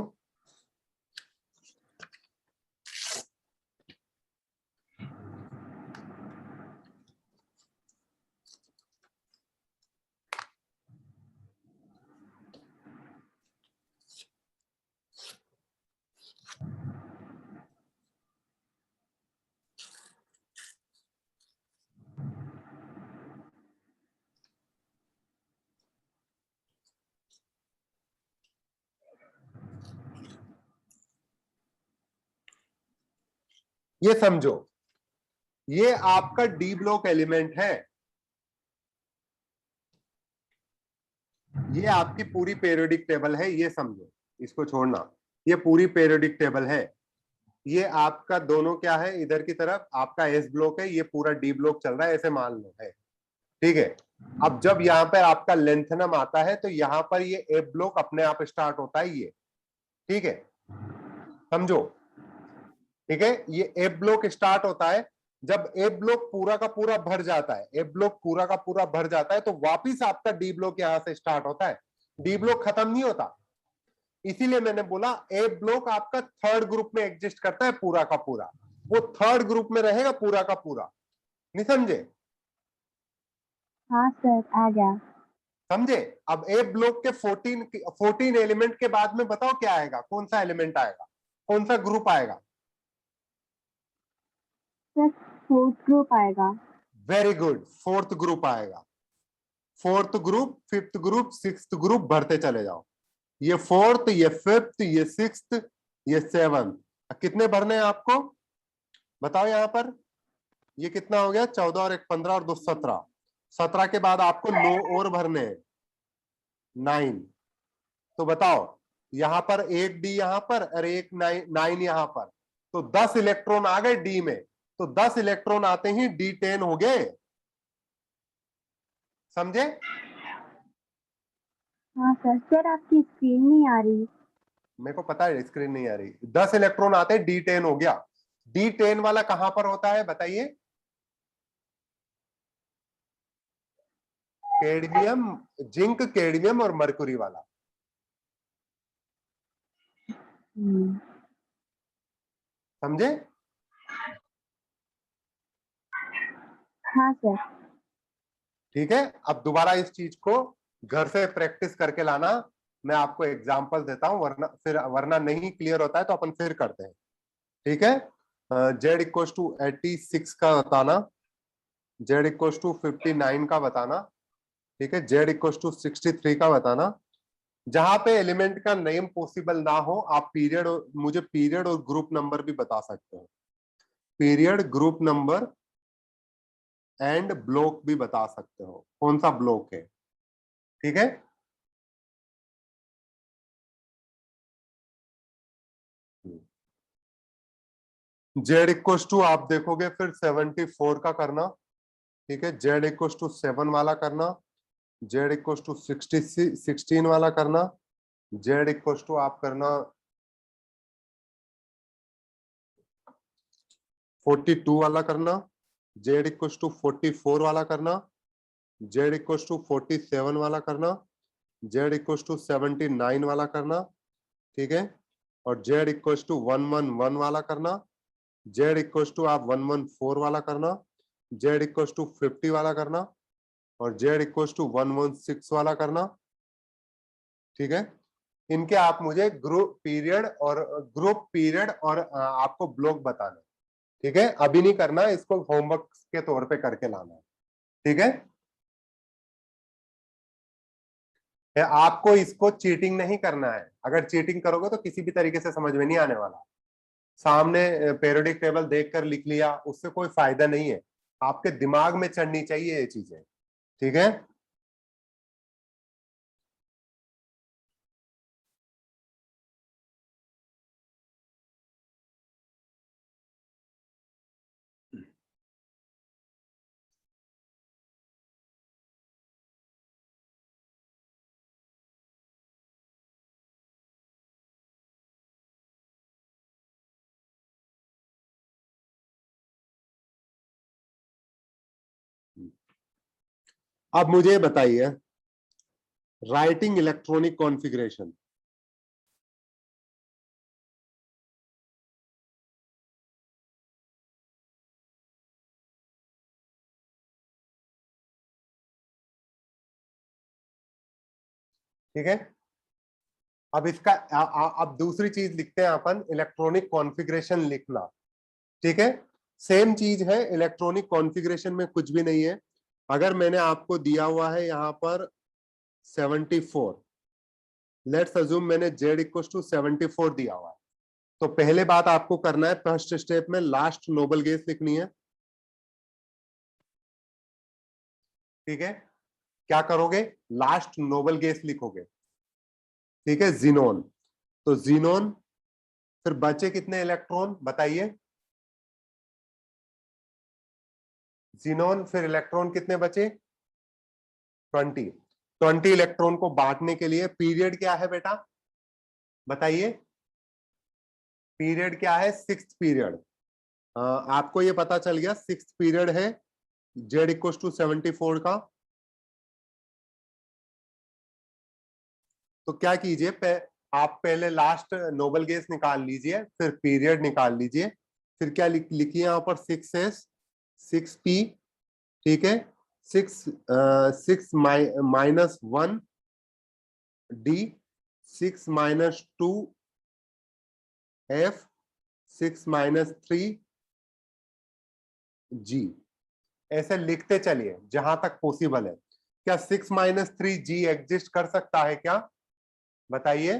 ये समझो, ये आपका डी ब्लॉक एलिमेंट है, ये आपकी पूरी पीरियोडिक टेबल है, ये समझो, इसको छोड़ना, ये पूरी पीरियोडिक टेबल है। ये आपका दोनों क्या है, इधर की तरफ आपका एस ब्लॉक है, ये पूरा डी ब्लॉक चल रहा है, ऐसे मान लो है, ठीक है। अब जब यहाँ पर आपका लेंथनम आता है तो यहाँ पर ये एफ ब्लॉक अपने आप स्टार्ट होता है, ये ठीक है, समझो, ठीक है। ये एफ ब्लॉक स्टार्ट होता है, जब एफ ब्लॉक पूरा का पूरा भर जाता है, एफ ब्लॉक पूरा का पूरा भर जाता है तो वापिस आपका डी ब्लॉक यहां से स्टार्ट होता है, डी ब्लॉक खत्म नहीं होता। इसीलिए मैंने बोला एफ ब्लॉक आपका थर्ड ग्रुप में एग्जिस्ट करता है पूरा का पूरा, वो थर्ड ग्रुप में रहेगा पूरा का पूरा, नहीं समझे? हाँ सर, आ गया। समझे? अब ए ब्लॉक के 14 एलिमेंट के बाद में बताओ क्या आएगा, कौन सा एलिमेंट आएगा, कौन सा ग्रुप आएगा? सर फोर्थ ग्रुप आएगा। वेरी गुड, फोर्थ ग्रुप आएगा। Fourth group, fifth group, sixth group भरते चले जाओ, ये फोर्थ, ये फिफ्थ, ये सिक्स्थ, ये सेवंथ। कितने भरने हैं आपको बताओ यहाँ पर? ये कितना हो गया, 14 और 1 15 और 2 17। 17 के बाद आपको 9 और भरने हैं, 9। तो बताओ यहां पर एक डी यहां पर और एक 9 यहां पर, तो 10 इलेक्ट्रॉन आ गए डी में, तो 10 इलेक्ट्रॉन आते ही डी 10 हो गए, समझे? हाँ सर। सर आपकी स्क्रीन नहीं आ रही। मेरे को पता है स्क्रीन नहीं आ रही। 10 इलेक्ट्रॉन आते हैं, डी 10 हो गया। डी 10 वाला कहां पर होता है बताइए? कैडमियम, जिंक, कैडमियम और मरकुरी वाला। समझे? हाँ सर। ठीक है, अब दोबारा इस चीज को घर से प्रैक्टिस करके लाना, मैं आपको एग्जांपल देता हूं, वरना नहीं क्लियर होता है तो अपन फिर करते हैं, ठीक है। जेड इक्वल टू 86 का बताना, जेड इक्वल टू 59 का बताना, ठीक है, जेड इक्वल टू 63 का बताना। जहां पे एलिमेंट का नेम पॉसिबल ना हो, आप पीरियड, मुझे पीरियड और ग्रुप नंबर भी बता सकते हो, period, group number and block भी बता सकते हो, कौन सा ब्लॉक है, ठीक है। जेड इक्वल टू आप देखोगे फिर 74 का करना, ठीक है, जेड इक्वल टू 7 वाला करना, जेड इक्वल टू 16 वाला करना, जेड इक्वल टू आप करना 42 वाला करना, जेड इक्वल टू 44 वाला करना, जेड इक्वल टू 47 वाला करना, जेड इक्वल टू 79 वाला करना, ठीक है, और जेड इक्वल टू 111 वाला करना, जेड इक्वल टू आप 114 वाला करना, जेड इक्वल टू 50 वाला करना, और जेड इक्वल टू 116 वाला करना, ठीक है। इनके आप मुझे ग्रुप पीरियड और आपको ब्लॉक बताना, ठीक है, अभी नहीं करना, इसको होमवर्क के तौर पे करके लाना है, ठीक है। आपको इसको चीटिंग नहीं करना है, अगर चीटिंग करोगे तो किसी भी तरीके से समझ में नहीं आने वाला। सामने पीरियोडिक टेबल देखकर लिख लिया, उससे कोई फायदा नहीं है, आपके दिमाग में चढ़नी चाहिए ये चीजें, ठीक है। अब मुझे बताइए राइटिंग इलेक्ट्रॉनिक कॉन्फ़िगरेशन, ठीक है। अब इसका अब दूसरी चीज लिखते हैं अपन, इलेक्ट्रॉनिक कॉन्फ़िगरेशन लिखना, ठीक है। सेम चीज है, इलेक्ट्रॉनिक कॉन्फ़िगरेशन में कुछ भी नहीं है। अगर मैंने आपको दिया हुआ है यहाँ पर 74, लेट्स अज्यूम मैंने जेड इक्वल टू 74 दिया हुआ है, तो पहले बात आपको करना है, फर्स्ट स्टेप में लास्ट नोबल गैस लिखनी है। ठीक है, क्या करोगे, लास्ट नोबल गैस लिखोगे। ठीक है, जीनोन। तो जीनोन, फिर बचे कितने इलेक्ट्रॉन बताइए, जीनोन फिर इलेक्ट्रॉन कितने बचे, 20। 20 इलेक्ट्रॉन को बांटने के लिए पीरियड क्या है बेटा, बताइए, पीरियड क्या है, सिक्स्थ पीरियड। आपको ये पता चल गया, सिक्स्थ पीरियड है Z इक्वल टू 74 का। तो क्या कीजिए, आप पहले लास्ट नोबल गैस निकाल लीजिए, फिर पीरियड निकाल लीजिए, फिर क्या लिखिए यहां पर 6s 6p। ठीक है, 6 minus 1 D, 6 minus 2 F, 6 minus 3 G। ऐसे लिखते चलिए जहां तक पॉसिबल है। क्या 6 माइनस 3 G एग्जिस्ट कर सकता है क्या, बताइए,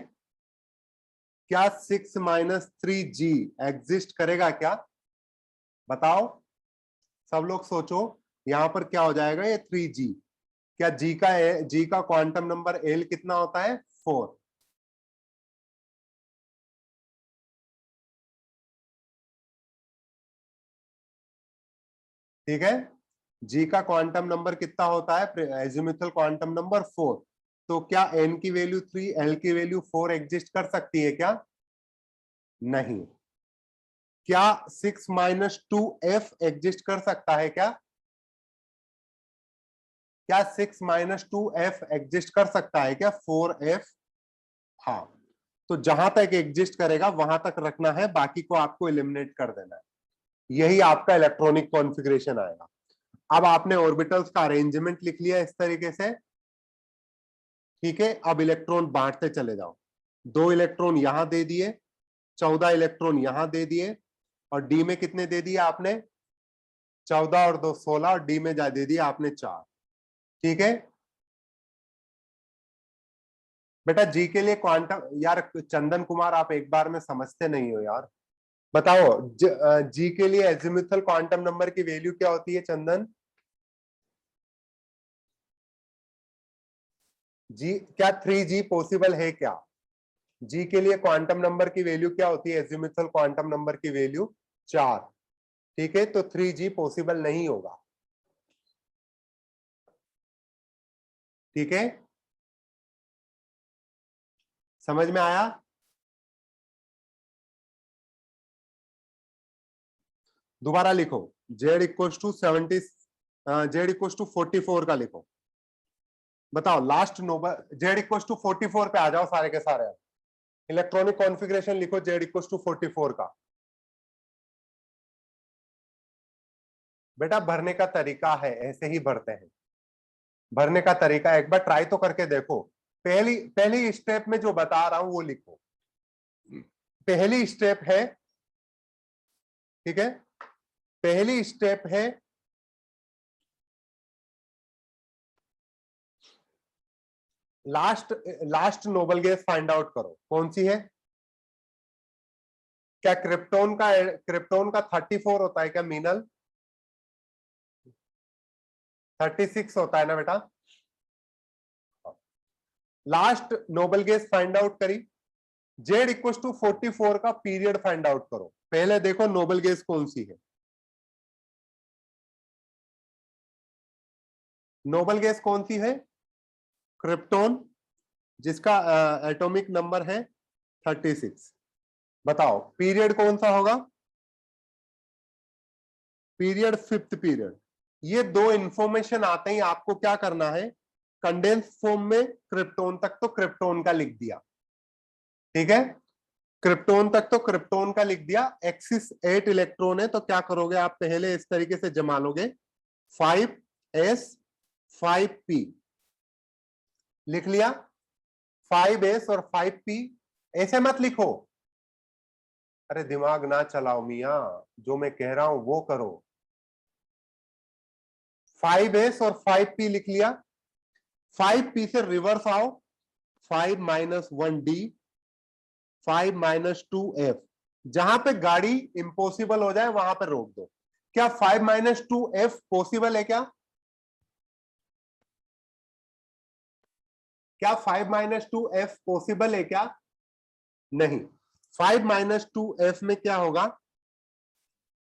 क्या 6 माइनस 3 G एग्जिस्ट करेगा क्या, बताओ, सब लोग सोचो। यहां पर क्या हो जाएगा, ये 3G। क्या G का क्वांटम नंबर L कितना होता है, 4। ठीक है, G का क्वांटम नंबर कितना होता है, एजिमुथल क्वांटम नंबर 4। तो क्या N की वैल्यू 3, L की वैल्यू 4 एग्जिस्ट कर सकती है क्या, नहीं। क्या 6 माइनस 2 F एग्जिस्ट कर सकता है क्या, क्या 6 माइनस 2 F एग्जिस्ट कर सकता है क्या, 4F। हाँ, तो जहां तक एग्जिस्ट करेगा वहां तक रखना है, बाकी को आपको एलिमिनेट कर देना है। यही आपका इलेक्ट्रॉनिक कॉन्फ़िगरेशन आएगा। अब आपने ऑर्बिटल्स का अरेंजमेंट लिख लिया इस तरीके से। ठीक है, अब इलेक्ट्रॉन बांटते चले जाओ। 2 इलेक्ट्रॉन यहां दे दिए, 14 इलेक्ट्रॉन यहां दे दिए, और डी में कितने दे दिए आपने, 14 और 2 16, और डी में जा दे दिया आपने 4। ठीक है बेटा, जी के लिए क्वांटम, यार चंदन कुमार आप एक बार में समझते नहीं हो यार। बताओ, जी के लिए एजिमुथल क्वांटम नंबर की वैल्यू क्या होती है चंदन, जी क्या 3G पॉसिबल है क्या, जी के लिए क्वांटम नंबर की वैल्यू क्या होती है, एजिमुथल क्वांटम नंबर की वैल्यू 4। ठीक है, तो 3G पॉसिबल नहीं होगा। ठीक है, समझ में आया। दोबारा लिखो, Z equal to 70, Z equal to 44 का लिखो। बताओ last noble, Z equal to 44 पे आ जाओ सारे के सारे। इलेक्ट्रॉनिक कॉन्फ़िगरेशन लिखो Z इक्वल टू 44 का। बेटा भरने का तरीका है, ऐसे ही भरते हैं। भरने का तरीका एक बार ट्राई तो करके देखो। पहली पहली स्टेप में जो बता रहा हूं वो लिखो। पहली स्टेप है, ठीक है, पहली स्टेप है, last last noble gas find out करो कौन सी है। क्या क्रिप्टोन का 34 होता है क्या मीनल, 36 होता है ना बेटा। Last noble gas find out करी, Z इक्वल टू 44 का पीरियड फाइंड आउट करो। पहले देखो नोबल गैस कौन सी है, नोबल गैस कौन सी है, क्रिप्टोन, जिसका एटॉमिक नंबर है 36। बताओ पीरियड कौन सा होगा, पीरियड फिफ्थ पीरियड। ये दो इंफॉर्मेशन आते ही आपको क्या करना है, कंडेंस फॉर्म में क्रिप्टोन तक तो क्रिप्टोन का लिख दिया। ठीक है, क्रिप्टोन तक तो क्रिप्टोन का लिख दिया। एक्सिस 8 इलेक्ट्रॉन है, तो क्या करोगे आप, पहले इस तरीके से जमा लोगे, 5s 5p लिख लिया। 5s और 5p, ऐसे मत लिखो, अरे दिमाग ना चलाओ मियां, जो मैं कह रहा हूं वो करो। 5s और 5p लिख लिया। 5p से रिवर्स आओ, 5 माइनस 1d, 5 माइनस 2f। जहां पे गाड़ी इम्पॉसिबल हो जाए वहां पे रोक दो। क्या 5-2f पॉसिबल है क्या? क्या 5-2f पॉसिबल है क्या? नहीं। 5-2f में क्या होगा?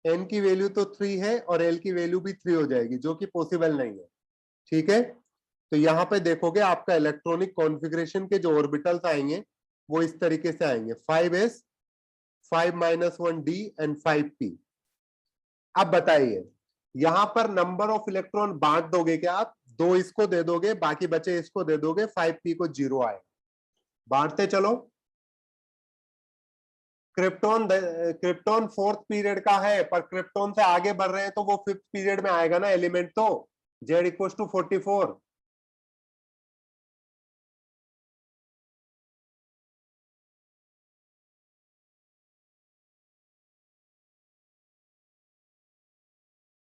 n की वैल्यू तो 3 है और l की वैल्यू भी 3 हो जाएगी, जो कि पॉसिबल नहीं है। ठीक है, तो यहां पे देखोगे आपका इलेक्ट्रॉनिक कॉन्फ़िगरेशन के जो ऑर्बिटल्स आएंगे वो इस तरीके से आएंगे, 5s, 5-1d एंड 5p। अब बताइए, यहां पर नंबर ऑफ इलेक्ट्रॉन बांट दोगे क्या आप? 2 इसको दे दोगे, बाकी बचे इसको दे दोगे, 5p को 0 आएगा। बांटते चलो। क्रिप्टॉन फोर्थ पीरियड का है, पर क्रिप्टॉन से आगे बढ़ रहे हैं तो वो फिफ्थ पीरियड में आएगा ना एलिमेंट, तो Z=44।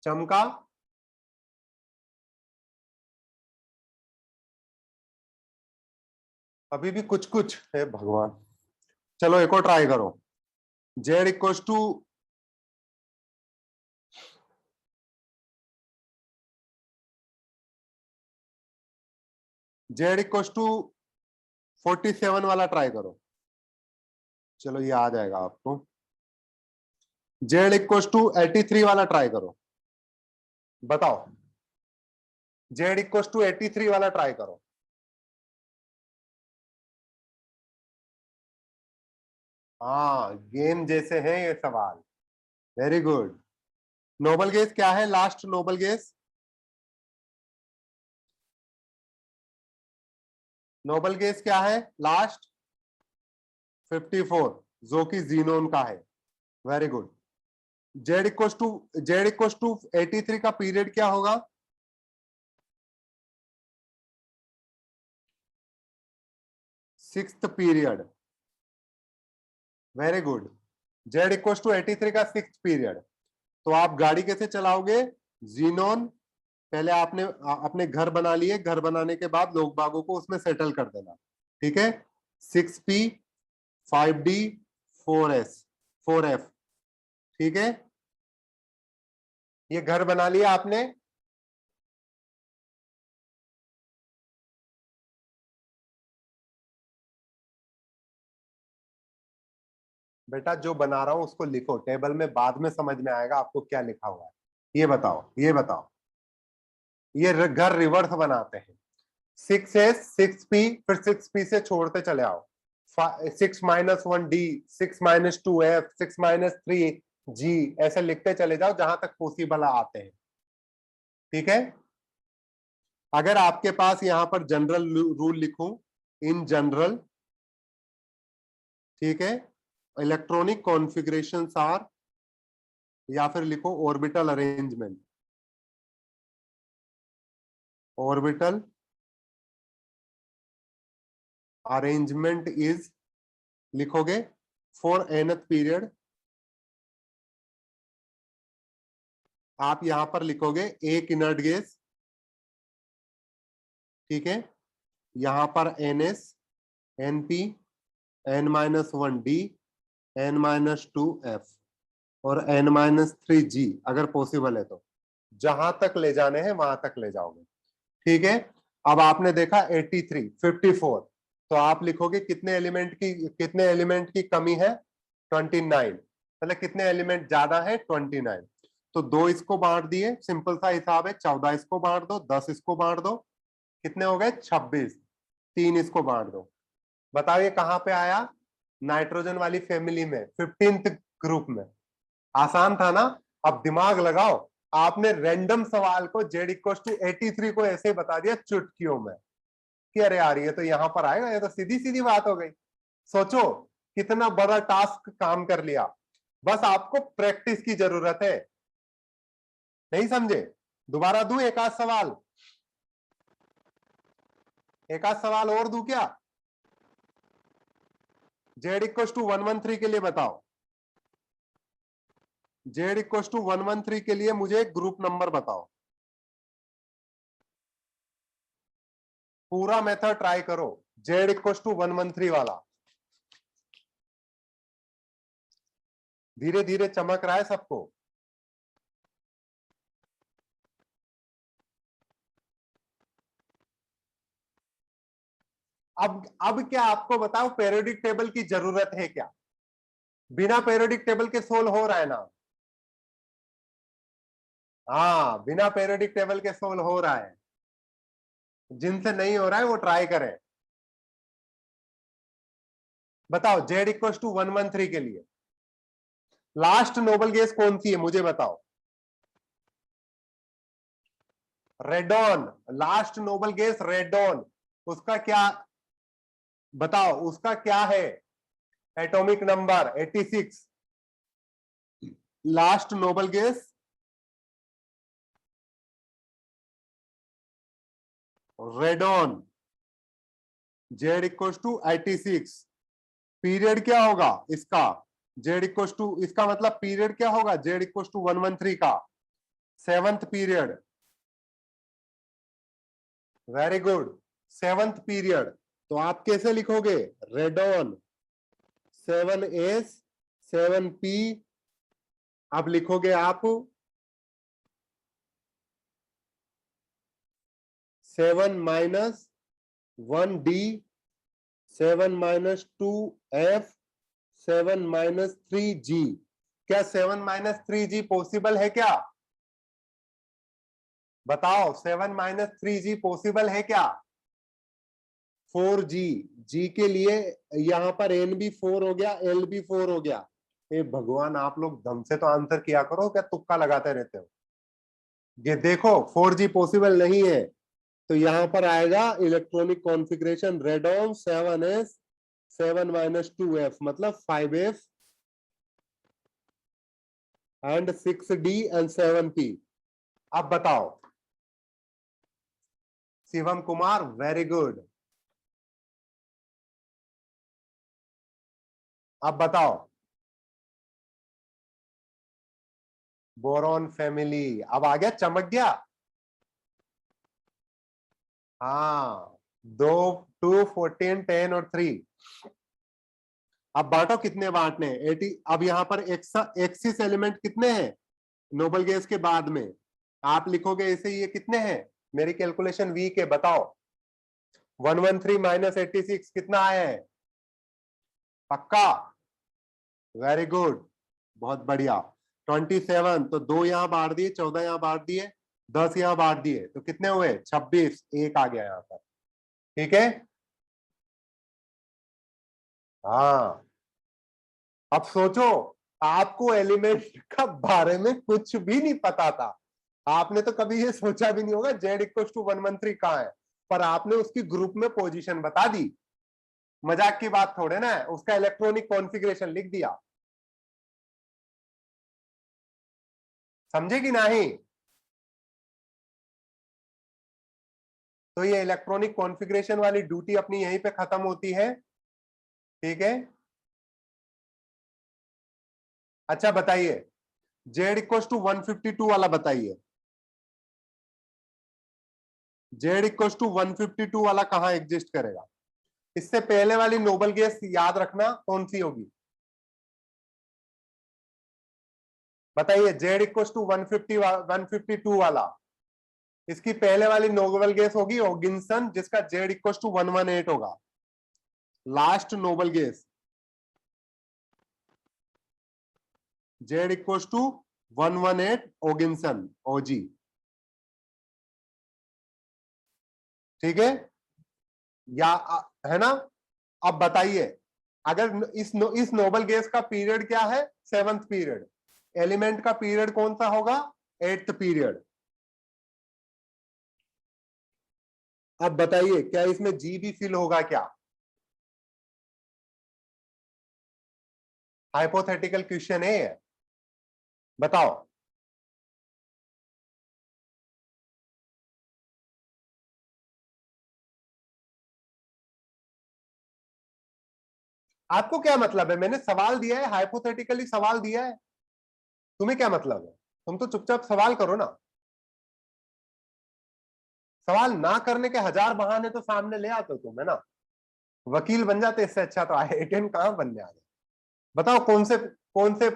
चमका? अभी भी कुछ कुछ है भगवान। चलो एक और ट्राई करो। Z इक्वल्स टू Z=, 47 वाला ट्राई करो। चलो ये आ जाएगा आपको। Z=83 वाला ट्राई करो। बताओ। Z=83 वाला ट्राई करो। हाँ, गेम जैसे हैं ये सवाल। Very good. नोबल गेस क्या है? Last noble gas? Noble gas क्या है लास्ट? 54, जो कि जीनोन का है। Very good. Z=83 का पीरियड क्या होगा? Sixth period. Very good. Z=83 का सिक्स्थ पीरियड। तो आप गाड़ी कैसे चलाओगे? जीनोन, पहले आपने अपने घर बना लिए, घर बनाने के बाद लोग बागों को उसमें सेटल कर देना। ठीक है, 6p, 5d, 4s, 4f। ठीक है, ये घर बना लिया आपने। बेटा जो बना रहा हूं उसको लिखो टेबल में, बाद में समझ में आएगा आपको क्या लिखा हुआ है। ये बताओ, ये बताओ। ये घर रिवर्स बनाते हैं। 6s, 6p, फिर 6p से छोड़ते चले आओ। 6-1d, 6-2f, 6-3g, ऐसे लिखते चले जाओ जहां तक पॉसिबल आते हैं। ठीक है, अगर आपके पास यहां पर जनरल रूल लिखूं, इन जनरल, ठीक है, इलेक्ट्रॉनिक कॉन्फ़िगरेशन आर, या फिर लिखो orbital arrangement, orbital arrangement is, लिखोगे फॉर nth पीरियड। आप यहां पर लिखोगे एक इनर्ट गैस। ठीक है, यहां पर ns, np, n-1d, n-2f और n-3g, अगर पॉसिबल है तो जहां तक ले जाने हैं वहां तक ले जाओगे। ठीक है, अब आपने देखा 83, 54, तो आप लिखोगे कितने एलिमेंट की कमी है? 29। मतलब कितने एलिमेंट ज्यादा है? 29। तो 2 इसको बांट दिए, सिंपल सा हिसाब है, 14 इसको बांट दो, 10 इसको बांट दो, कितने हो गए? 26। 3 इसको बांट दो। बताओ ये कहां पे आया? नाइट्रोजन वाली फैमिली में, 15th ग्रुप में। आसान था ना? अब दिमाग लगाओ। आपने रैंडम सवाल को Z=83 को ऐसे बता दिया चुटकियों में कि अरे यार ये तो यहां पर आएगा, ये तो सीधी सीधी बात हो गई। सोचो कितना बड़ा टास्क काम कर लिया। बस आपको प्रैक्टिस की जरूरत है। नहीं समझे? दोबारा दूं एक आध सवाल? एक आध सवाल और दूं क्या? Z=113 के लिए बताओ। Z=113 के लिए मुझे ग्रुप नंबर बताओ। पूरा मेथड ट्राई करो। Z=113 वाला। धीरे धीरे चमक रहा है सबको। अब क्या आपको बताओ, पीरियोडिक टेबल की जरूरत है क्या? बिना पीरियोडिक टेबल के सोल हो रहा है ना? हाँ, बिना पीरियोडिक टेबल के सोल हो रहा है। जिनसे नहीं हो रहा है वो ट्राई करें। बताओ, जेड इक्वल टू 113 के लिए लास्ट नोबल गैस कौन सी है, मुझे बताओ। Radon, last noble gas radon. उसका क्या, बताओ उसका क्या है atomic number? 86। Last noble gas radon, Z equal to 86। Period क्या होगा इसका? जेड इक्वल टू, इसका मतलब पीरियड क्या होगा जेड इक्वल टू 113 का? 7th period. Very good, 7th period. तो आप कैसे लिखोगे? Radon 7s 7p। अब लिखोगे आप 7 minus 1d, 7 minus 2f, 7 minus 3g। क्या 7 माइनस 3g पॉसिबल है क्या? बताओ, 7 माइनस 3g पॉसिबल है क्या? 4g, g के लिए यहां पर n भी 4 हो गया, l भी 4 हो गया। ए भगवान, आप लोग दम से तो आंसर किया करो, क्या तुक्का लगाते रहते हो? ये देखो 4g पॉसिबल नहीं है, तो यहां पर आएगा electronic configuration radon 7s 7 minus 2f, मतलब 5f and 6d and 7p। अब बताओ शिवम कुमार, वेरी गुड। अब बताओ बोरॉन फैमिली, अब आ गया, चमक गया। हाँ, 2 2 14 10 और 3। अब बांटो, कितने बांटने हैं? 80। अब यहां पर एक्सिस एलिमेंट कितने हैं नोबल गैस के बाद में? आप लिखोगे ऐसे, ये कितने हैं? मेरी कैलकुलेशन वीक है, बताओ। 113 माइनस 86 कितना आया है? पक्का? वेरी गुड, बहुत बढ़िया। 27, तो 2 यहां बांट दिए, 14 यहां बांट दिए, 10 यहां बांट दिए, तो कितने हुए? 26। एक आ गया यहां पर। ठीक है। हाँ, अब सोचो, आपको एलिमेंट का बारे में कुछ भी नहीं पता था। आपने तो कभी ये सोचा भी नहीं होगा जेड इक्वल टू 113 कहाँ है, पर आपने उसकी ग्रुप में पोजीशन बता दी। मजाक की बात थोड़े ना है, उसका इलेक्ट्रॉनिक कॉन्फ़िगरेशन लिख दिया। समझे कि नहीं? तो ये इलेक्ट्रॉनिक कॉन्फ़िगरेशन वाली ड्यूटी अपनी यहीं पे खत्म होती है। ठीक है। अच्छा बताइए, जेड इक्वल टू 152 वाला बताइए। जेड इक्वल टू 152 वाला कहां एग्जिस्ट करेगा? इससे पहले वाली नोबल गैस याद रखना कौन सी होगी? बताइए, जेड इक्वल टू 152 वाला, इसकी पहले वाली नोबल गैस होगी ओगिंसन, जिसका जेड इक्वल टू 118 होगा। Last noble gas Z equal to 118 oganesson, OG. ठीक है, या है ना? अब बताइए, अगर इस नोबल गैस का पीरियड क्या है? 7th period. एलिमेंट का पीरियड कौन सा होगा? 8th period. अब बताइए, क्या इसमें जी भी फिल होगा क्या? हाइपोथेटिकल क्वेश्चन है, बताओ। आपको क्या मतलब है? मैंने सवाल दिया है, हाइपोथेटिकली सवाल दिया है, तुम्हें क्या मतलब है? तुम तो चुपचाप सवाल करो ना। सवाल ना करने के हजार बहाने तो सामने ले आते हो तुम, है ना? वकील बन जाते, इससे अच्छा तो आईआईटीएन कहां बनने आ गए। बताओ कौन से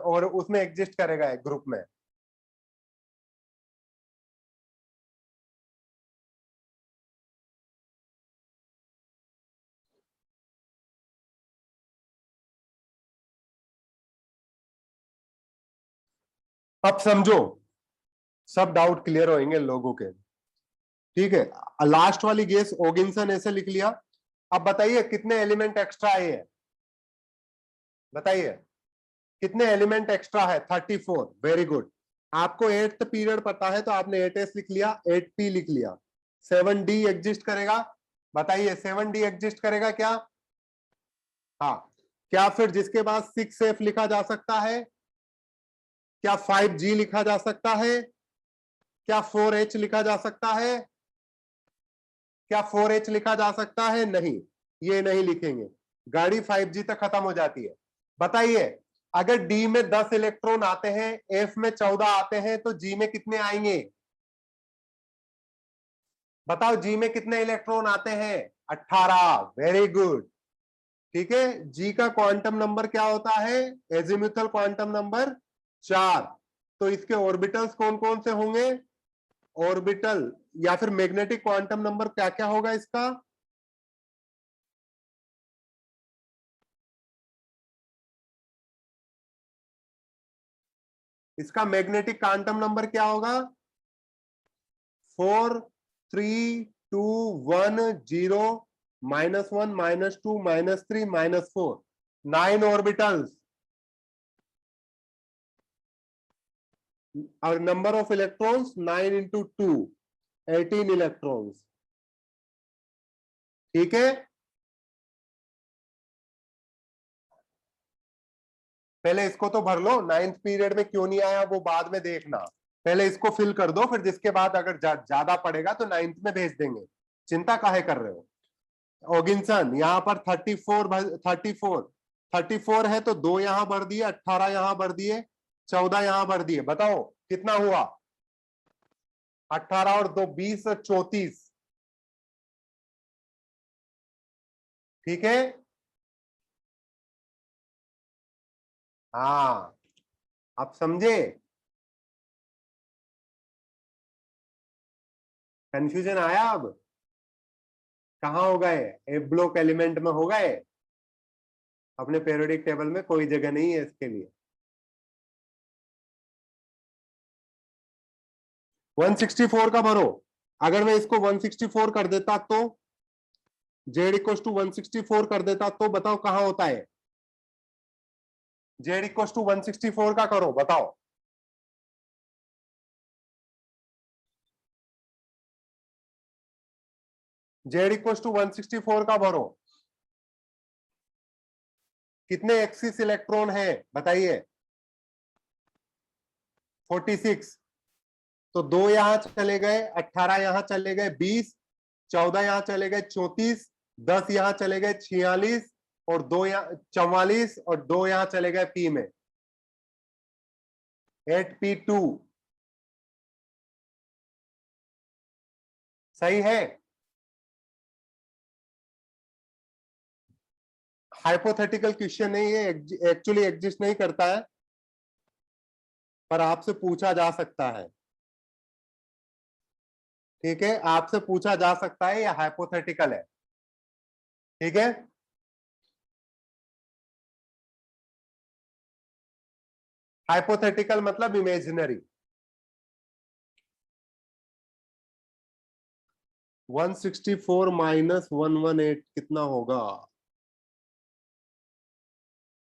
और उसमें एग्जिस्ट करेगा एक ग्रुप में? अब समझो, सब डाउट क्लियर होंगे लोगों के। ठीक है, लास्ट वाली गेस ओगिंसन ऐसे लिख लिया। अब बताइए कितने एलिमेंट एक्स्ट्रा आए हैं, बताइए कितने एलिमेंट एक्स्ट्रा है? 34, वेरी गुड। आपको एट्थ पीरियड पता है तो आपने 8s लिख लिया, 8p लिख लिया। 7d एग्जिस्ट करेगा, बताइए 7d एग्जिस्ट करेगा क्या? हाँ। क्या फिर जिसके बाद 6f लिखा जा सकता है? क्या 5g लिखा जा सकता है? क्या 4h लिखा जा सकता है? क्या 4h लिखा जा सकता है? नहीं, ये नहीं लिखेंगे, गाड़ी 5g तक खत्म हो जाती है। बताइए अगर डी में 10 इलेक्ट्रॉन आते हैं, एफ में 14 आते हैं, तो जी में कितने आएंगे? बताओ जी में कितने इलेक्ट्रॉन आते हैं? 18, वेरी गुड। ठीक है, जी का क्वांटम नंबर क्या होता है? Azimuthal quantum number 4। तो इसके ऑर्बिटल्स कौन कौन से होंगे? ऑर्बिटल या फिर मैग्नेटिक क्वांटम नंबर क्या क्या होगा इसका? इसका मैग्नेटिक क्वांटम नंबर क्या होगा? 4, 3, 2, 1, 0, -1, -2, -3, -4, 9 ऑर्बिटल्स। और number of electrons 9 into 2, 18 electrons. ठीक है, पहले इसको तो भर लो, नाइन्थ पीरियड में क्यों नहीं आया वो बाद में देखना, पहले इसको फिल कर दो, फिर जिसके बाद अगर ज्यादा पड़ेगा तो नाइन्थ में भेज देंगे, चिंता काहे कर रहे हो? ओगिंसन यहाँ पर 34, 34, 34 है तो 2 यहां भर दिए, 18 यहां भर दिए, 14 यहां भर दिए, बताओ कितना हुआ? 18 और 2, 20, 34। ठीक है, हाँ, आप समझे? कंफ्यूजन आया अब? कहाँ हो गए? एफ ब्लॉक एलिमेंट में हो गए? अपने पेरियोडिक टेबल में कोई जगह नहीं है इसके लिए। 164 का भरो। अगर मैं इसको 164 कर देता तो, जेड इक्व टू 164 कर देता तो बताओ कहां होता है? जेड इक्व टू 164 का करो, बताओ। जेड इक्व टू 164 का भरो। कितने एक्सिस इलेक्ट्रॉन है बताइए? 46। तो 2 यहां चले गए, 18 यहां चले गए, 20, 14 यहां चले गए, 34, 10 यहां चले गए, 46, और 2 यहां 44, और 2 यहां चले गए पी में, 8p2। सही है? हाइपोथेटिकल क्वेश्चन नहीं है, एक्चुअली एग्जिस्ट नहीं करता है, पर आपसे पूछा जा सकता है। ठीक है, आपसे पूछा जा सकता है, ये हाइपोथेटिकल है। ठीक है, हाइपोथेटिकल मतलब इमेजिनरी। 164 माइनस 118 कितना होगा?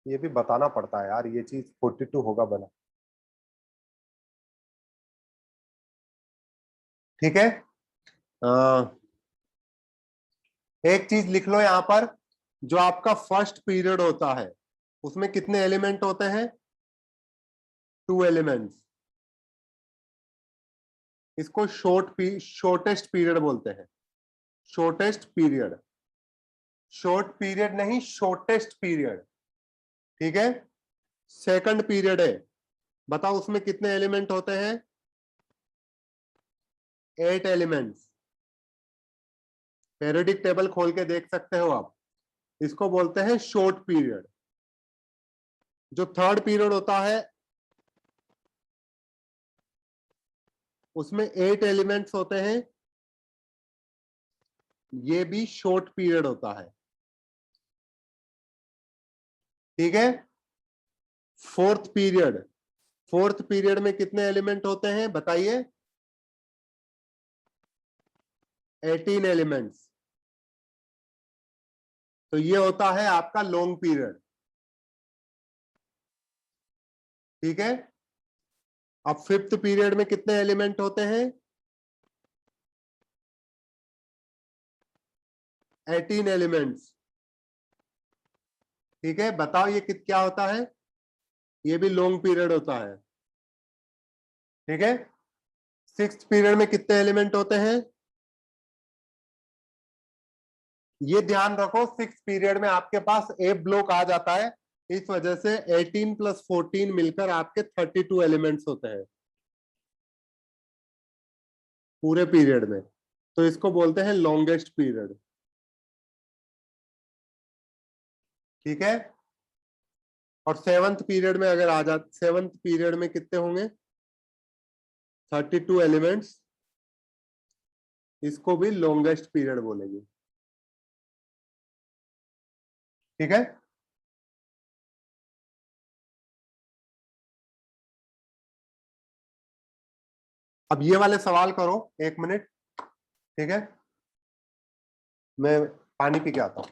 ये भी बताना पड़ता है यार, ये चीज 42 होगा बना। ठीक है, एक चीज लिख लो यहां पर, जो आपका फर्स्ट पीरियड होता है उसमें कितने एलिमेंट होते हैं? 2 एलिमेंट्स। इसको शॉर्टेस्ट पीरियड बोलते हैं, शॉर्टेस्ट पीरियड। शॉर्ट पीरियड नहीं, शॉर्टेस्ट पीरियड। ठीक है, सेकंड पीरियड है, बताओ उसमें कितने एलिमेंट होते हैं? 8 एलिमेंट्स। पेरियोडिक टेबल खोल के देख सकते हो आप, इसको बोलते हैं शॉर्ट पीरियड। जो थर्ड पीरियड होता है उसमें 8 एलिमेंट्स होते हैं, ये भी शॉर्ट पीरियड होता है, ठीक है। फोर्थ पीरियड में कितने एलिमेंट होते हैं बताइए? 18 एलिमेंट्स। तो ये होता है आपका लॉन्ग पीरियड, ठीक है। अब फिफ्थ पीरियड में कितने एलिमेंट होते हैं? 18 एलिमेंट्स, ठीक है। बताओ ये क्या होता है? ये भी लॉन्ग पीरियड होता है, ठीक है। सिक्स्थ पीरियड में कितने एलिमेंट होते हैं? ये ध्यान रखो, सिक्स पीरियड में आपके पास ए ब्लॉक आ जाता है, इस वजह से 18 + 14 मिलकर आपके 32 एलिमेंट्स होते हैं पूरे पीरियड में। तो इसको बोलते हैं लॉन्गेस्ट पीरियड, ठीक है। और सेवंथ पीरियड में अगर आ जाते, सेवंथ पीरियड में कितने होंगे? 32 एलिमेंट्स, इसको भी लॉन्गेस्ट पीरियड बोलेंगे, ठीक है। अब ये वाले सवाल करो, 1 मिनट, ठीक है। मैं पानी पी के आता हूं।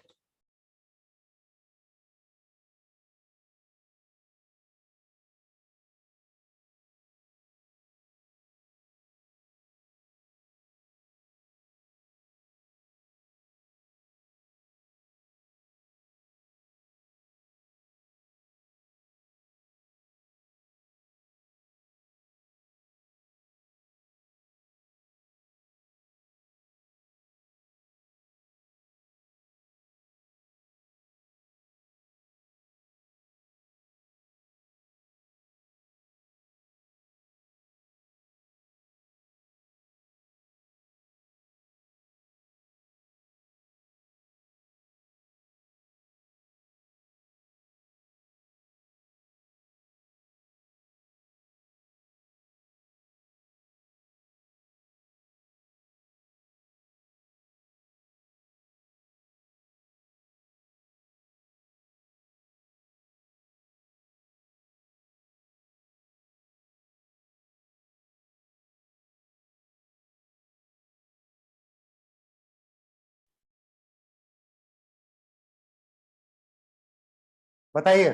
बताइए,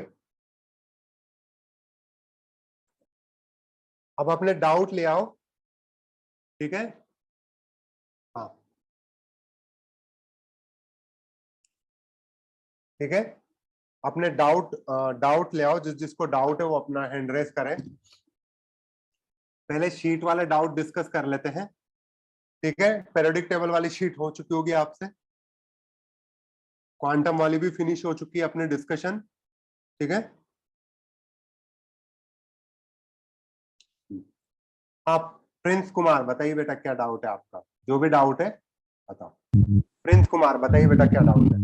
अब अपने डाउट ले आओ, ठीक है। हाँ, ठीक है। अपने डाउट ले आओ, जिसको डाउट है वो अपना हैंड रेस करें। पहले शीट वाले डाउट डिस्कस कर लेते हैं, ठीक है। पीरियोडिक टेबल वाली शीट हो चुकी होगी आपसे, क्वांटम वाली भी फिनिश हो चुकी है अपनी डिस्कशन, ठीक है। आप प्रिंस कुमार बताइए बेटा, क्या डाउट है आपका? जो भी डाउट है बताओ। प्रिंस कुमार बताइए बेटा, क्या डाउट है?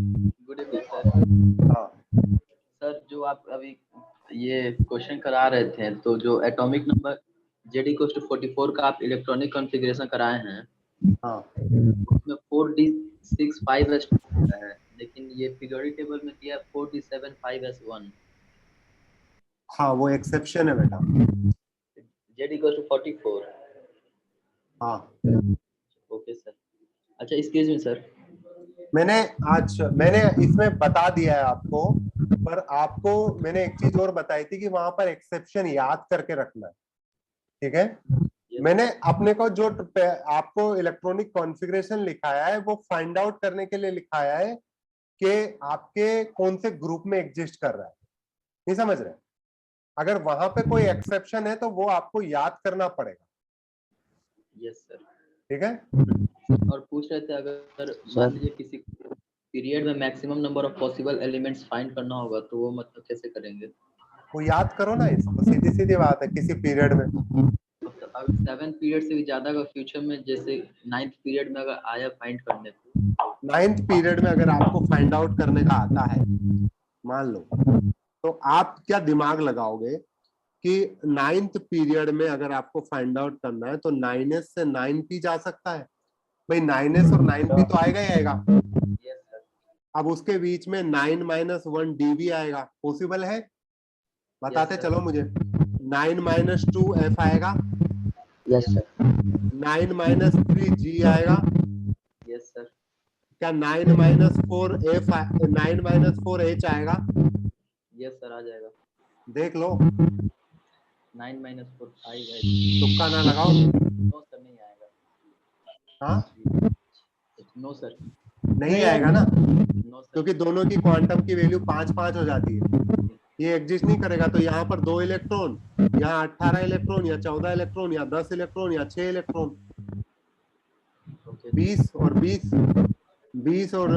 Good evening sir. हाँ सर, जो आप अभी ये क्वेश्चन करा रहे थे, तो जो एटॉमिक नंबर Z=44 का आप इलेक्ट्रॉनिक कॉन्फ़िगरेशन कराए हैं, हाँ उसमें 4d6 5s है, लेकिन ये पीरियोडिक टेबल में दिया 4d7 5s1। हाँ, वो एक्सेप्शन है बेटा। Z=44। हाँ, ओके सर। अच्छा, एक्सक्यूज मी सर, मैंने इसमें बता दिया है आपको, पर आपको मैंने एक चीज और बताई थी कि वहां पर एक्सेप्शन याद करके रखना है, ठीक है। मैंने अपने को जो आपको इलेक्ट्रॉनिक कॉन्फ़िगरेशन लिखाया है वो फाइंड आउट करने के लिए लिखाया है कि आपके कौन से ग्रुप में एग्जिस्ट कर रहा है, नहीं समझ रहे? अगर वहां पे कोई एक्सेप्शन है तो वो आपको याद करना पड़ेगा। Yes sir. ठीक है। और पूछ रहे थे, अगर मान लीजिए किसी पीरियड में maximum number of possible elements find करना होगा, तो वो मतलब कैसे करेंगे? वो याद करो ना, इसको सीधी सीधी बात है। किसी पीरियड में अगर 7 पीरियड से भी ज्यादा का फ्यूचर में, जैसे 9th पीरियड में अगर आया फाइंड करने को, 9th पीरियड में अगर आपको फाइंड आउट करने का आता है, मान लो तो आप क्या दिमाग लगाओगे कि 9th पीरियड में अगर आपको फाइंड आउट करना है तो 9s से 9p जा सकता है भाई, 9s और 9p तो आएगा ही आएगा। Yes sir. अब उसके बीच में 9 - 1 d भी आएगा, पॉसिबल है? बताते Yes, sir. चलो मुझे। 9 - 2 f आएगा, यस सर। 9 - 3 g आएगा, यस सर। क्या 9 - 4 f 9 - 4 h आएगा? यस सर, आ जाएगा। देख लो, 9 - 4 5 है। तुक्का ना लगाओ। नो सर, नहीं आएगा। हाँ, नो सर। नहीं आएगा ना, नो सर। क्योंकि दोनों की क्वांटम की वैल्यू 5-5 हो जाती है, ये एग्जिस्ट नहीं करेगा। तो यहाँ पर 2 इलेक्ट्रॉन, यहाँ 18 इलेक्ट्रॉन या 14 इलेक्ट्रॉन या 10 इलेक्ट्रॉन या 6 इलेक्ट्रॉन, ओके। 20 और 20 और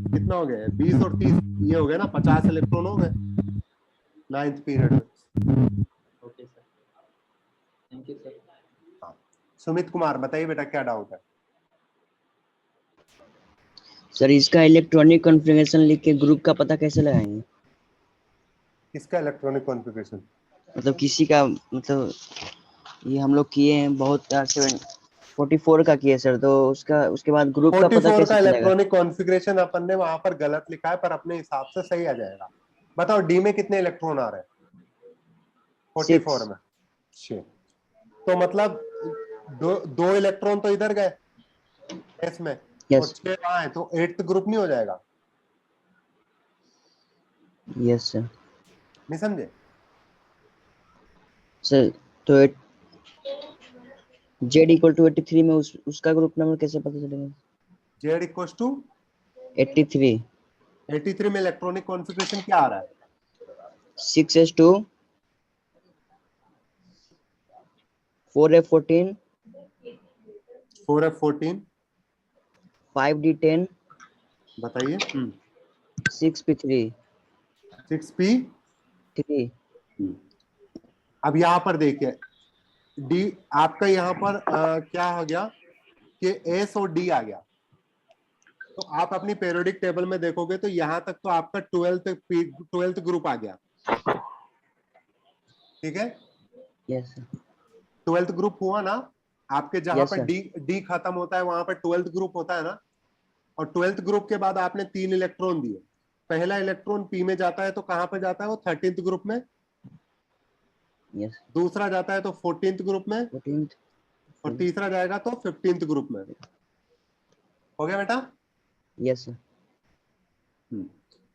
कितना हो गया, 20 और 30, ये हो गया ना 50 इलेक्ट्रॉन हो गए 9th पीरियड में। Okay sir, thank you sir. हाँ, सुमित कुमार बताइए बेटा क्या डाउट है? सर इसका इलेक्ट्रॉनिक कॉन्फ़िगरेशन लिख के ग्रुप का पता कैसे लगाएंगे? किसका इलेक्ट्रॉनिक कॉन्फ़िगरेशन? मतलब किसी का, मतलब ये हम लोग किए हैं बहुत 44 का किए सर, तो उसका उसके बाद ग्रुप का पता 44 कैसे का चलेगा? इलेक्ट्रॉनिक कॉन्फ़िगरेशन अपन ने वहां पर गलत लिखा है, पर अपने हिसाब से सही आ जाएगा। बताओ डी में कितने इलेक्ट्रॉन आ रहे हैं 44 में? 6। तो मतलब दो इलेक्ट्रॉन तो इधर गए एस में, और यस 6 वहां है, तो 8th ग्रुप नहीं हो जाएगा? Yes sir. नहीं समझे? सर तो Z = 83 में उसका ग्रुप नंबर कैसे पता चलेगा? Z = 83 83 में इलेक्ट्रॉनिक कॉन्फ़िगरेशन क्या आ रहा है? 6s2 4f14 4f14, 5d10 बताइए। 6p3 6p3। अब यहाँ पर देखिए डी आपका यहाँ पर क्या हो गया कि एस और डी आ गया। तो आप अपनी पेरियोडिक टेबल में देखोगे तो यहाँ तक तो आपका 12th ग्रुप आ गया, ठीक है? Yes sir. 12th ग्रुप हुआ ना आपके, जहां Yes, पर sir. डी खत्म होता है वहां पर 12th ग्रुप होता है ना। और 12th ग्रुप के बाद आपने 3 इलेक्ट्रॉन दिए, पहला इलेक्ट्रॉन पी में जाता है तो कहां पर जाता है वो 13th ग्रुप में, यस दूसरा जाता है तो 14th ग्रुप में, 14th और तीसरा जाएगा तो 15th ग्रुप में। हो गया बेटा? Yes sir.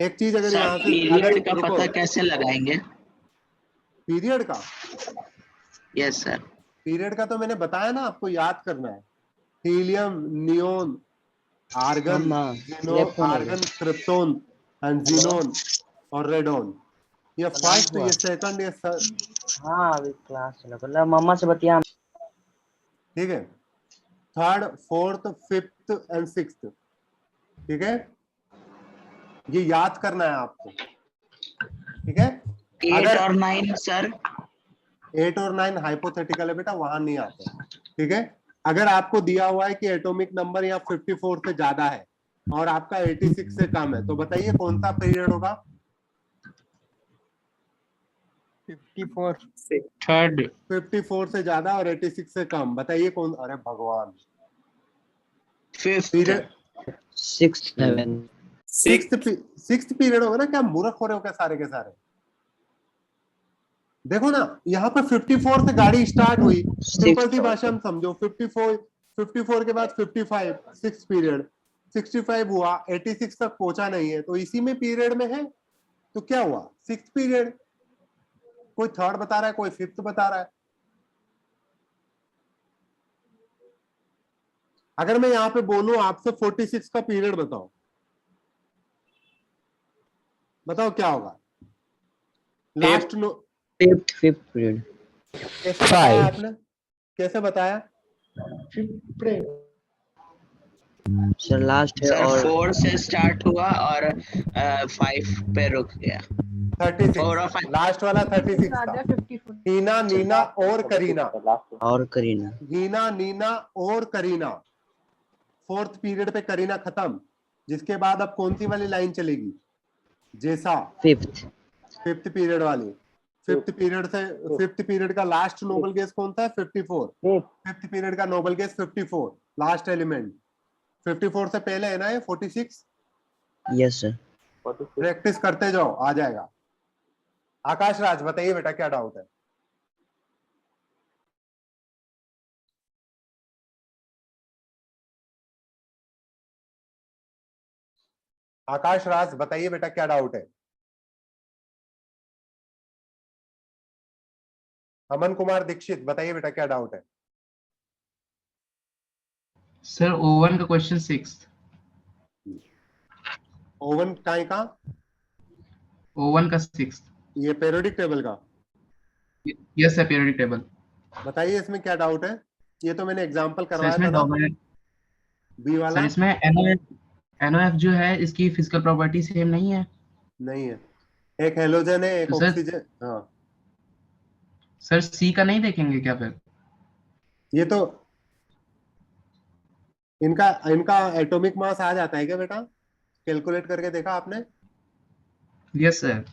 एक चीज अगर सर यहाँ से पीरियड का रुको, पता कैसे लगाएंगे? पीरियड का, यस सर। पीरियड का तो मैंने बताया ना आपको, याद करना है। Helium, neon, argon, argon, krypton, xenon और रेडोन। ये फर्स्ट, ये सेकंड, ये हाँ अभी क्लास चला कर मम्मा से बतिया। ठीक है, 3rd, 4th, 5th and 6th, ठीक है? ये याद करना है आपको, ठीक है? 8 और 9 सर? 8 और 9 हाइपोथेटिकल है बेटा, वहां नहीं आते, ठीक है? अगर आपको दिया हुआ है कि एटॉमिक नंबर या 54 से ज्यादा है और आपका 86 से कम है, तो बताइए कौन सा पीरियड होगा? 54 थर्ड। 54 से ज्यादा और 86 से कम, बताइए कौन? अरे भगवान, fifth. Period 6th 6th period होगा ना। क्या मूर्ख हो रहे हो क्या सारे के सारे? देखो ना यहाँ पर 54 से गाड़ी स्टार्ट हुई, सिंपल सी भाषा में समझो। 54 के बाद 55, 6th पीरियड, 65 हुआ, 86 तक पहुंचा नहीं है, तो इसी में पीरियड में है। तो क्या हुआ? 6th period. कोई 3rd बता रहा है, कोई 5th बता रहा है। अगर मैं यहाँ पे बोलूं आपसे 46 का पीरियड बताओ, बताओ क्या होगा? Last no 5th period. कैसे बताया आपने? कैसे बताया? सर लास्ट है सर और 4 से स्टार्ट हुआ और 5 पे रुक गया। 36, 4 और 5। लास्ट वाला 36 था। हीना, नीना और करीना, और करीना। हीना, नीना और करीना। 4th पीरियड पे करीना खत्म, जिसके बाद अब कौन सी वाली लाइन चलेगी? जैसा 5th 5th पीरियड वाली, 5th पीरियड से 5th पीरियड का लास्ट नोबल गैस कौन सा है? 54। 5th पीरियड का नोबल गैस 54, लास्ट एलिमेंट 54 से पहले है ना ये 46। Yes sir. प्रैक्टिस करते जाओ, आ जाएगा। आकाश राज बताइए बेटा क्या डाउट है? आकाश राज बताइए बेटा क्या डाउट है? अमन कुमार दीक्षित बताइए बेटा क्या डाउट है? सर O1 का क्वेश्चन 6। ओवन काय का? O1 का 6। ये पीरियोडिक टेबल का। Yes sir, periodic table. बताइए इसमें क्या डाउट है? ये तो मैंने एग्जांपल सर करवाया इसमें था ना, डबल, बी वाला। सर इसमें NOF जो है इसकी फिजिकल प्रॉपर्टी सेम नहीं है। नहीं है, एक हेलोजन है एक तो सर ऑक्सीजन। हाँ सर C का नहीं देखेंगे क्या फिर? ये तो इनका इनका एटॉमिक मास आ जाता है क्या बेटा? कैलकुलेट करके देखा आपने? Yes sir.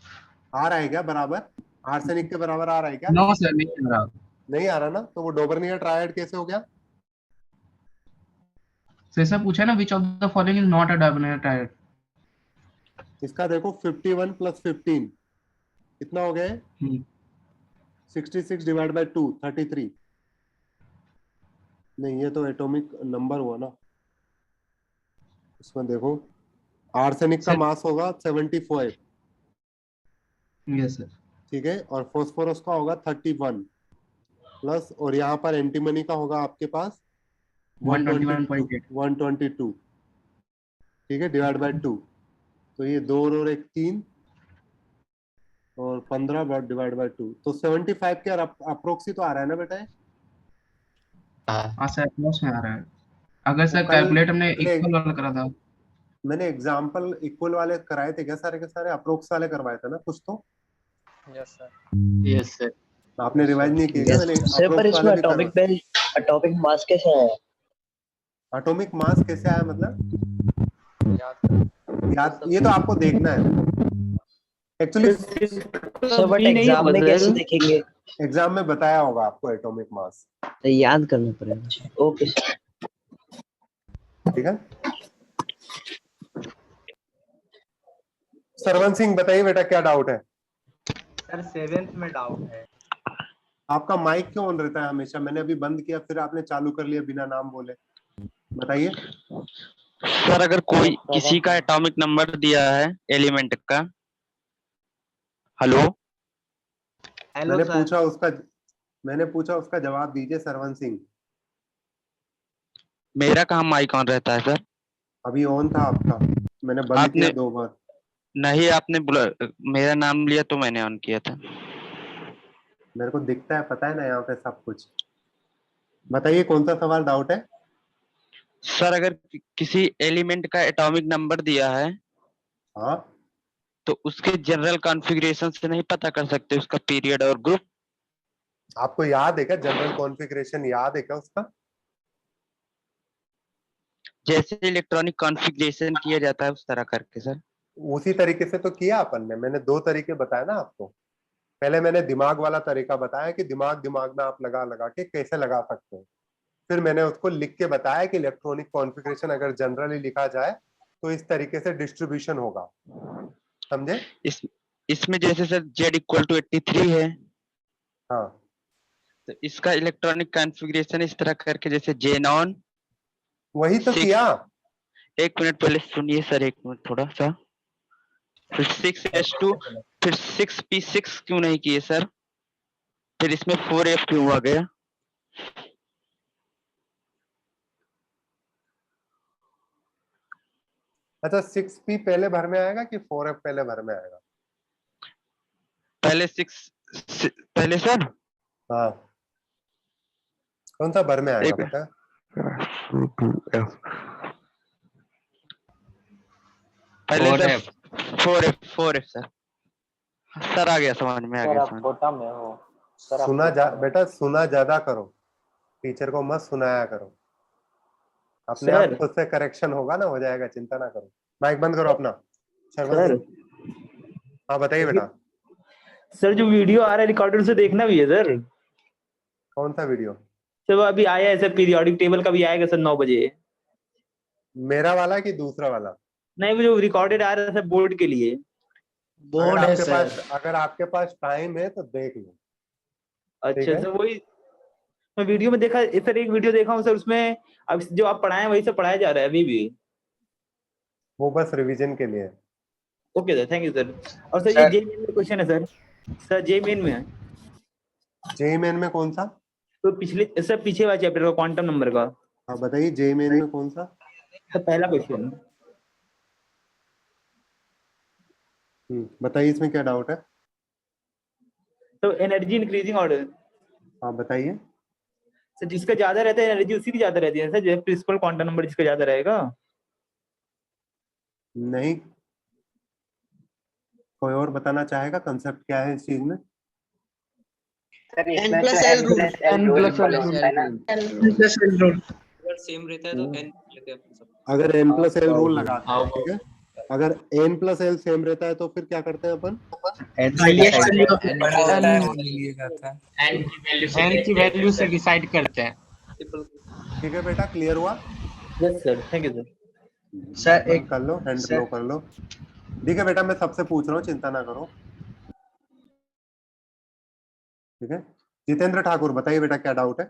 आ रहा है क्या बराबर? आर्सेनिक के बराबर आ रहा है क्या? नो सर, नहीं आ रहा। नहीं आ रहा ना, तो वो डोबर्नियर ट्रायड कैसे हो गया? सर ऐसा पूछा ना, which of the following is not a double tyre? इसका देखो 51 + 15 कितना हो गया? 66 डिवाइड बाय 2 33। नहीं ये तो एटॉमिक नंबर हुआ ना, इसमें देखो आर्सेनिक का सर मास होगा 75, यस सर। ठीक है, और फास्फोरस का होगा 31 प्लस, और यहाँ पर एंटीमनी का होगा आपके पास 121.8। 122, ठीक है, डिवाइड बाय 2। तो ये 2 और 1 3 और 15 डिवाइड बाय 2, तो 75 के अप्रोक्सी तो आ रहा है ना बेटा ये? हाँ सर, अप्रोक्स में आ रहा है। अगर वो सर कल कैलकुलेट हमने इक्वल वाला करा था। मैंने एग्जाम्पल इक्वल वाले कराए थे क्या? सारे के सारे अप्रोक्स वाले करवाए थे ना कुछ तो? Yes sir. आपने रिवाइज नहीं किया क्या? यस मैंने सर, पर अप्रोक्स इसमें वाले भी करवा। एटॉमिक मास कैसे आया? एटॉमिक मास कैसे आया मतलब? याद, ये तो आपको देखना है एक्चुअली। सर बट एग्जाम में कैसे देखेंगे? एग्जाम में बताया होगा आपको एटॉमिक मास, तो याद करना पड़ेगा। Okay sir. ठीक है। सरवन सिंह बताइए बेटा क्या डाउट है? सर 7th में डाउट है। आपका माइक क्यों ऑन रहता है हमेशा? मैंने अभी बंद किया फिर आपने चालू कर लिया बिना नाम बोले, बताइए। सर अगर कोई किसी का एटॉमिक नंबर दिया है एलिमेंट का। हेलो मैंने पूछा उसका जवाब दीजिए सरवन सिंह। मेरा कहाँ माइक ऑन रहता है सर? अभी ऑन था आपका, मैंने बंद आपने किया 2 बार। नहीं, आपने मेरा नाम लिया तो मैंने ऑन किया था। मेरे को दिखता है, पता है ना यहाँ पे सब कुछ। बताइए कौन सा सवाल डाउट है? सर अगर किसी एलिमेंट का एटॉमिक नंबर दिया है हाँ, तो उसके जनरल कॉन्फ़िगरेशन से नहीं पता कर सकते उसका पीरियड और ग्रुप? आपको याद है क्या? जनरल कॉन्फ़िगरेशन याद है क्या उसका? जैसे इलेक्ट्रॉनिक कॉन्फ़िगरेशन किया जाता है उस तरह करके सर। उसी तरीके से तो किया अपन ने, मैंने 2 तरीके बताया ना आपको। पहले मैंने दिमाग वाला तरीका बताया कि दिमाग दिमाग में आप लगा लगा के कैसे लगा सकते हो। फिर मैंने उसको लिख के बताया कि इलेक्ट्रॉनिक कॉन्फ़िगरेशन अगर जनरली लिखा जाए तो इस तरीके से डिस्ट्रीब्यूशन होगा, समझे? इसमें जैसे सर Z = 83 है, हाँ तो इसका इलेक्ट्रॉनिक कॉन्फ़िगरेशन इस तरह करके जैसे Zenon वही तो 6। किया। एक मिनट पहले सुनिए सर, एक मिनट थोड़ा सा। फिर 6s2, फिर 6p6 क्यों नहीं किए सर? फिर इसमें 4f क्यों आ गया? अच्छा 6p पहले भर में आएगा कि 4f पहले भर में आएगा? पहले पहले सर हाँ, कौन सा भर में आएगा एक बेटा? पहले सर 4f सर। सर आ गया, समझ में आ गया समझ। छोटा में हो बेटा सुना ज्यादा करो, टीचर को मत सुनाया करो। अपने आप खुद से करेक्शन होगा ना, हो जाएगा, चिंता ना करो। माइक बंद करो अपना। शर्मा सिंह, हाँ बताइए बेटा। सर जो वीडियो आ रहा है रिकॉर्डर से देखना भी है सर। कौन सा वीडियो? सर वो अभी आया है सर, पीरियोडिक टेबल का भी आएगा सर 9 बजे। मेरा वाला कि दूसरा वाला? नहीं, वो जो रिकॉर्डेड आ रहा है सर बोर्ड के लिए। बोर्ड है सर। अगर आपके पास टाइम है तो देख लो। अच्छा है? सर, वही मैं वीडियो में देखा सर, एक वीडियो देखा हूँ सर, उसमें अब जो आप पढ़ाए वही सब पढ़ाया जा रहा है अभी भी। वो बस रिवीजन के लिए। Okay sir, thank you sir. और सर ये जे मेन में क्वेश्चन है सर। सर जे मेन में है जेई मेन में कौन सा? तो पिछले सर पीछे वाला चैप्टर का क्वांटम नंबर का। हाँ बताइए, जेई मेन में कौन सा? सर पहला क्वेश्चन। बताइए इसमें क्या डाउट है? तो एनर्जी इंक्रीजिंग ऑर्डर। हाँ बताइए। सर जिसका ज्यादा रहता है एनर्जी उसी की ज्यादा रहती है सर, जो प्रिंसिपल क्वांटम नंबर जिसका ज्यादा रहेगा। नहीं, कोई और बताना चाहेगा कंसेप्ट क्या है इस चीज में? n plus l rule. n plus l rule अगर सेम रहता है तो n लेते हैं अपन सब। अगर n प्लस एल रूल लगाते हैं, ठीक है। अगर n प्लस एल सेम रहता है तो फिर क्या करते हैं अपन? n की वैल्यू से डिसाइड करते हैं। ठीक है बेटा, क्लियर हुआ? Yes sir, thank you sir. Sir एक कर लो, हैंड फ्लो कर लो। ठीक है बेटा, मैं सबसे पूछ रहा हूँ, चिंता ना करो। ठीक है, जितेंद्र ठाकुर बताइए बेटा क्या डाउट है?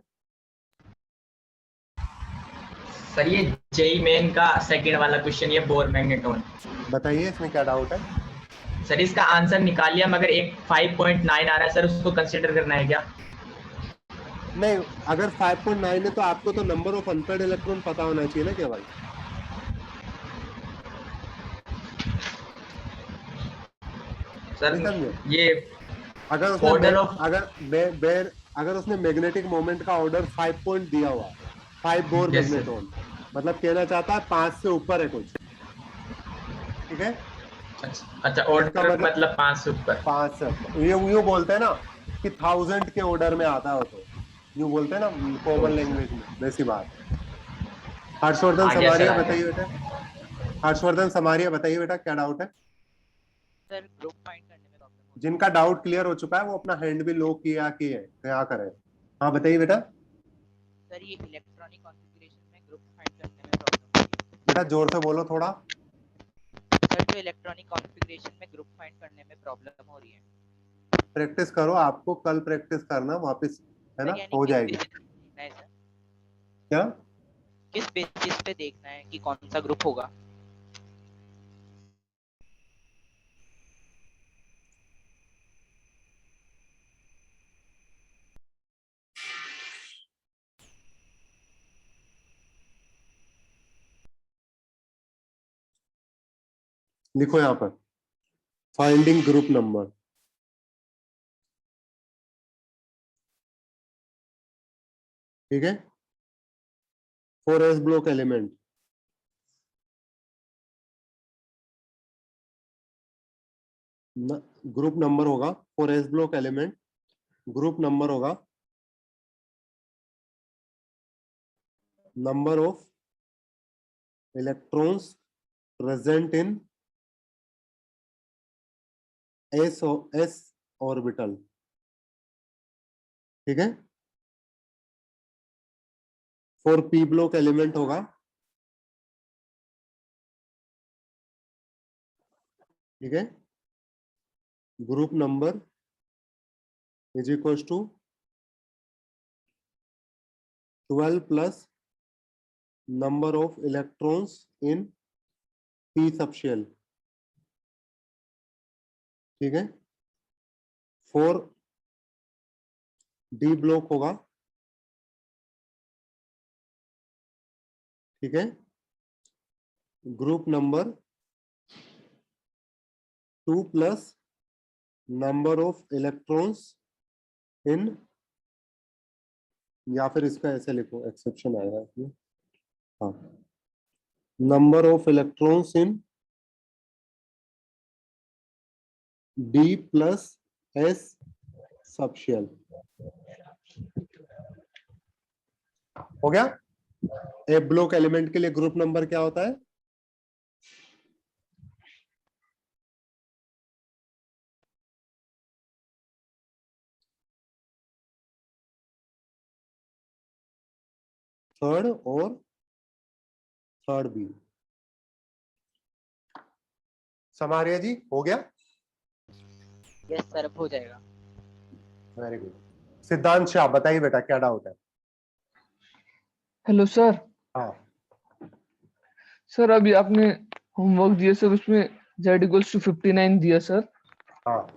सर ये जेई मेन का सेकंड वाला क्वेश्चन, ये बोर मैग्नेटॉन। बताइए इसमें क्या डाउट है? सर इसका आंसर निकाल लिया मगर एक 5.9 आ रहा है सर, उसको कंसीडर करना है क्या? नहीं, अगर 5.9 है तो आपको तो नंबर ऑफ अनपेयर्ड इलेक्ट्रॉन पता होना चाहिए ना क्या भाई? सर ये अगर उसने ऑर्डर ऑफ अगर उसने मैग्नेटिक मोमेंट का ऑर्डर 5 पॉइंट दिया हुआ, 5 बोर मैग्नेटॉन, मतलब कहना चाहता है 5 से ऊपर है कुछ। ठीक है, अच्छा ऑर्डर मतलब 5 से ऊपर। 5 से यूं बोलते हैं ना कि 1000 के ऑर्डर में आता है, तो यूं बोलते हैं ना कॉमन लैंग्वेज में, वैसी बात। हर्षवर्धन समारिया बताइए बेटा। हर्षवर्धन समारिया बताइए बेटा क्या डाउट है? सर ग्रुप फाइंड करने में प्रॉब्लम। जिनका डाउट क्लियर हो चुका है वो अपना हैंड भी लो किया कि है क्या करें। हाँ बताइए बेटा। सर ये इलेक्ट्रॉनिक कॉन्फ़िगरेशन में ग्रुप फाइंड करने में प्रॉब्लम। बेटा जोर से बोलो थोड़ा। सर जो इलेक्ट्रॉनिक कॉन्फ़िगरेशन में ग्रुप फाइंड करने में प्रॉब्लम हो रही है। प्रैक्टिस करो, आपको कल प्रैक्टिस करना वापस, है ना, हो जाएगी। क्या किस बेसिस पे देखना है कि कौन सा ग्रुप होगा? लिखो यहाँ पर, फाइंडिंग ग्रुप नंबर। ठीक है, for S block element group number होगा, for S block element group number होगा number of electrons present in S orbital. ठीक है, फॉर पी ब्लॉक एलिमेंट होगा, ठीक है, group number is equal to 12 plus number of electrons in P subshell. ठीक है, for D block होगा, ठीक है, group number 2 plus number of electrons in, या फिर इसका ऐसे लिखो, एक्सेप्शन आएगा इसमें। हाँ, number of electrons in D plus S subshell. हो गया। ए ब्लॉक एलिमेंट के लिए ग्रुप नंबर क्या होता है? थर्ड और थर्ड बी। समारिया जी हो गया? यस सर, अब हो जाएगा। Very good. सिद्धांत शाह बताइए बेटा क्या डाउट है? Hello sir. हाँ सर अभी आपने होमवर्क दिया सर, उसमें z इक्वल्स टू 59 दिया सर। हाँ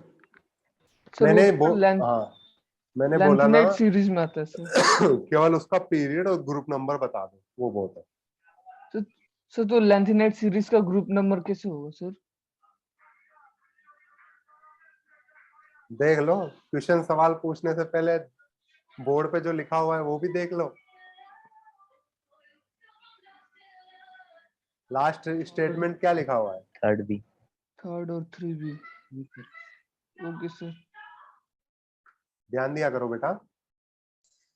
सर मैंने वो बोला ना लैंथेनाइड सीरीज में आता है सर। केवल उसका पीरियड और ग्रुप नंबर बता दो, वो बहुत है। सर तो लैंथेनाइड सीरीज का ग्रुप नंबर कैसे होगा सर? देख लो, क्वेश्चन सवाल पूछने से पहले बोर्ड पे जो लिखा हुआ है वो भी देख लो। लास्ट स्टेटमेंट क्या लिखा हुआ है? थर्ड और 3B। Okay sir. ध्यान दिया करो बेटा।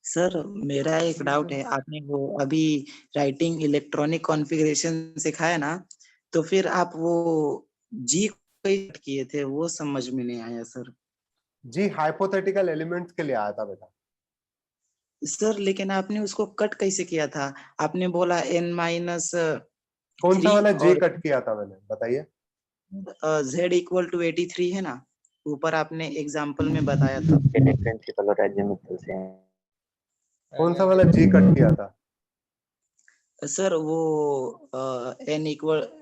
सर मेरा एक डाउट है, आपने वो अभी राइटिंग इलेक्ट्रॉनिक कॉन्फ़िगरेशन सिखाया ना, तो फिर आप वो जी कट किए थे, वो समझ में नहीं आया सर। जी हाइपोथेटिकल एलिमेंट्स के लिए आया था बेटा। सर लेकिन आपने उसको कट कैसे किया था? आपने बोला n-3 कौन सा वाला जी और कट किया था मैंने, बताइए? z इक्वल टू 83 है ना, ऊपर आपने एग्जाम्पल में बताया था। कौन सा वाला जी कट किया था? सर वो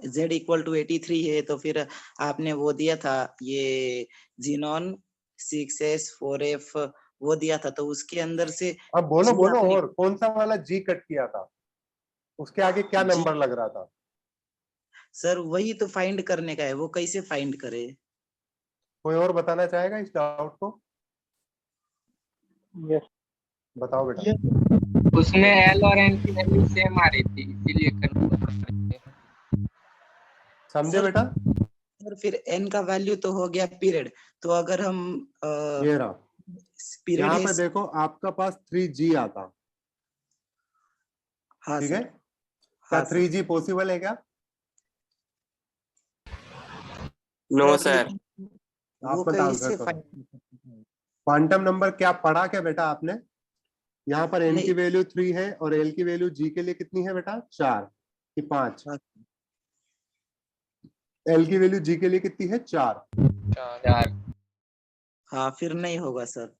z इक्वल टू 83 है, तो फिर आपने वो दिया था ये जीनॉन 6s 4f वो दिया था, तो उसके अंदर से अब बोलो जी बोलो, आपने और कौन सा वाला जी कट किया था? उसके आगे क्या जी नंबर लग रहा था? सर वही तो फाइंड करने का है, वो कैसे फाइंड करे? कोई और बताना चाहेगा इस डाउट को? यस बताओ बेटा। उसमें एल और एन की वैल्यू सेम आ रही थी, इसीलिए समझे सर बेटा? सर फिर n का वैल्यू तो हो गया पीरियड, तो अगर हम ये रहा, पीरियड यहाँ है। पे देखो आपका पास 3G आता, हाँ ठीक है? सर। क्या हाँ सर। 3G पॉसिबल है क्या? No sir sir. लेकिन वो आप मत आंसर कैसे करो। फाइंड? क्वांटम नंबर क्या पढ़ा क्या बेटा आपने? यहाँ पर n की नहीं। वैल्यू 3 है और l की वैल्यू g के लिए कितनी है बेटा? 4 कि 5? हाँ l की वैल्यू g के लिए कितनी है? 4। चार। हाँ फिर नहीं होगा सर।